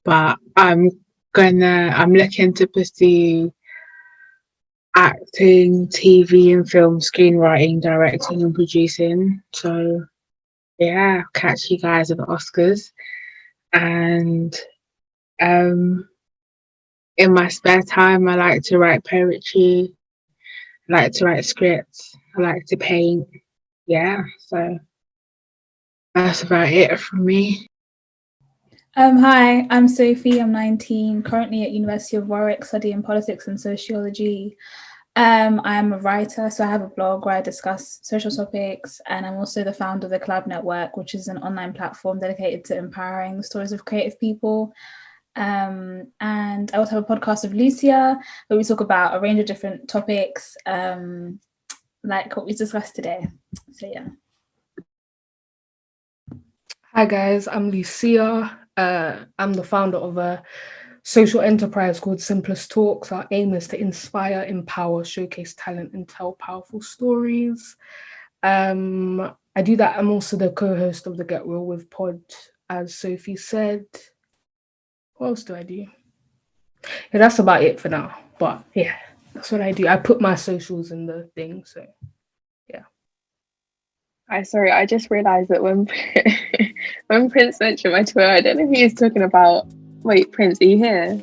but I'm looking to pursue acting, TV and film, screenwriting, directing and producing. So yeah, I'll catch you guys at the Oscars. And in my spare time, I like to write poetry, I like to write scripts, I like to paint. Yeah, so that's about it from me. Hi, I'm Sophie. I'm 19, currently at University of Warwick, studying politics and sociology. I am a writer, so I have a blog where I discuss social topics, and I'm also the founder of the Collab Network, which is an online platform dedicated to empowering the stories of creative people. And I also have a podcast with Lucia, where we talk about a range of different topics, like what we discussed today. So yeah. Hi guys, I'm Lucia. I'm the founder of a social enterprise called Simplest Talks. Our aim is to inspire, empower, showcase talent, and tell powerful stories. I do that. I'm also the co-host of the Get Real With pod, as Sophie said. What else do I do? Yeah, that's about it for now. But yeah, that's what I do. I put my socials in the thing, so yeah. Sorry, I just realised that when when Prince mentioned my Twitter, I don't know if he was talking about. Wait, Prince, are you here?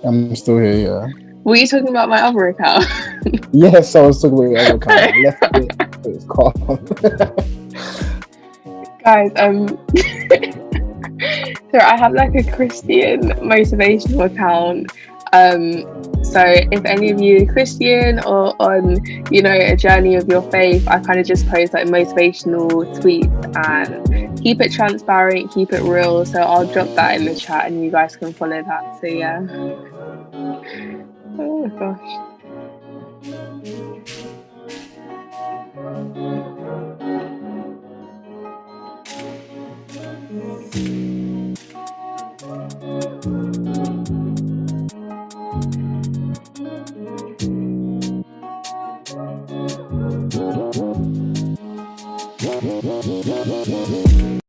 I'm still here, yeah. Were you talking about my other account? Yes, I was talking about your other account. I left it. It's calm. Guys, so I have like a Christian motivational account. So if any of you are Christian or on, a journey of your faith, I kind of just post like motivational tweets and keep it transparent, keep it real. So I'll drop that in the chat and you guys can follow that. So yeah. Oh gosh.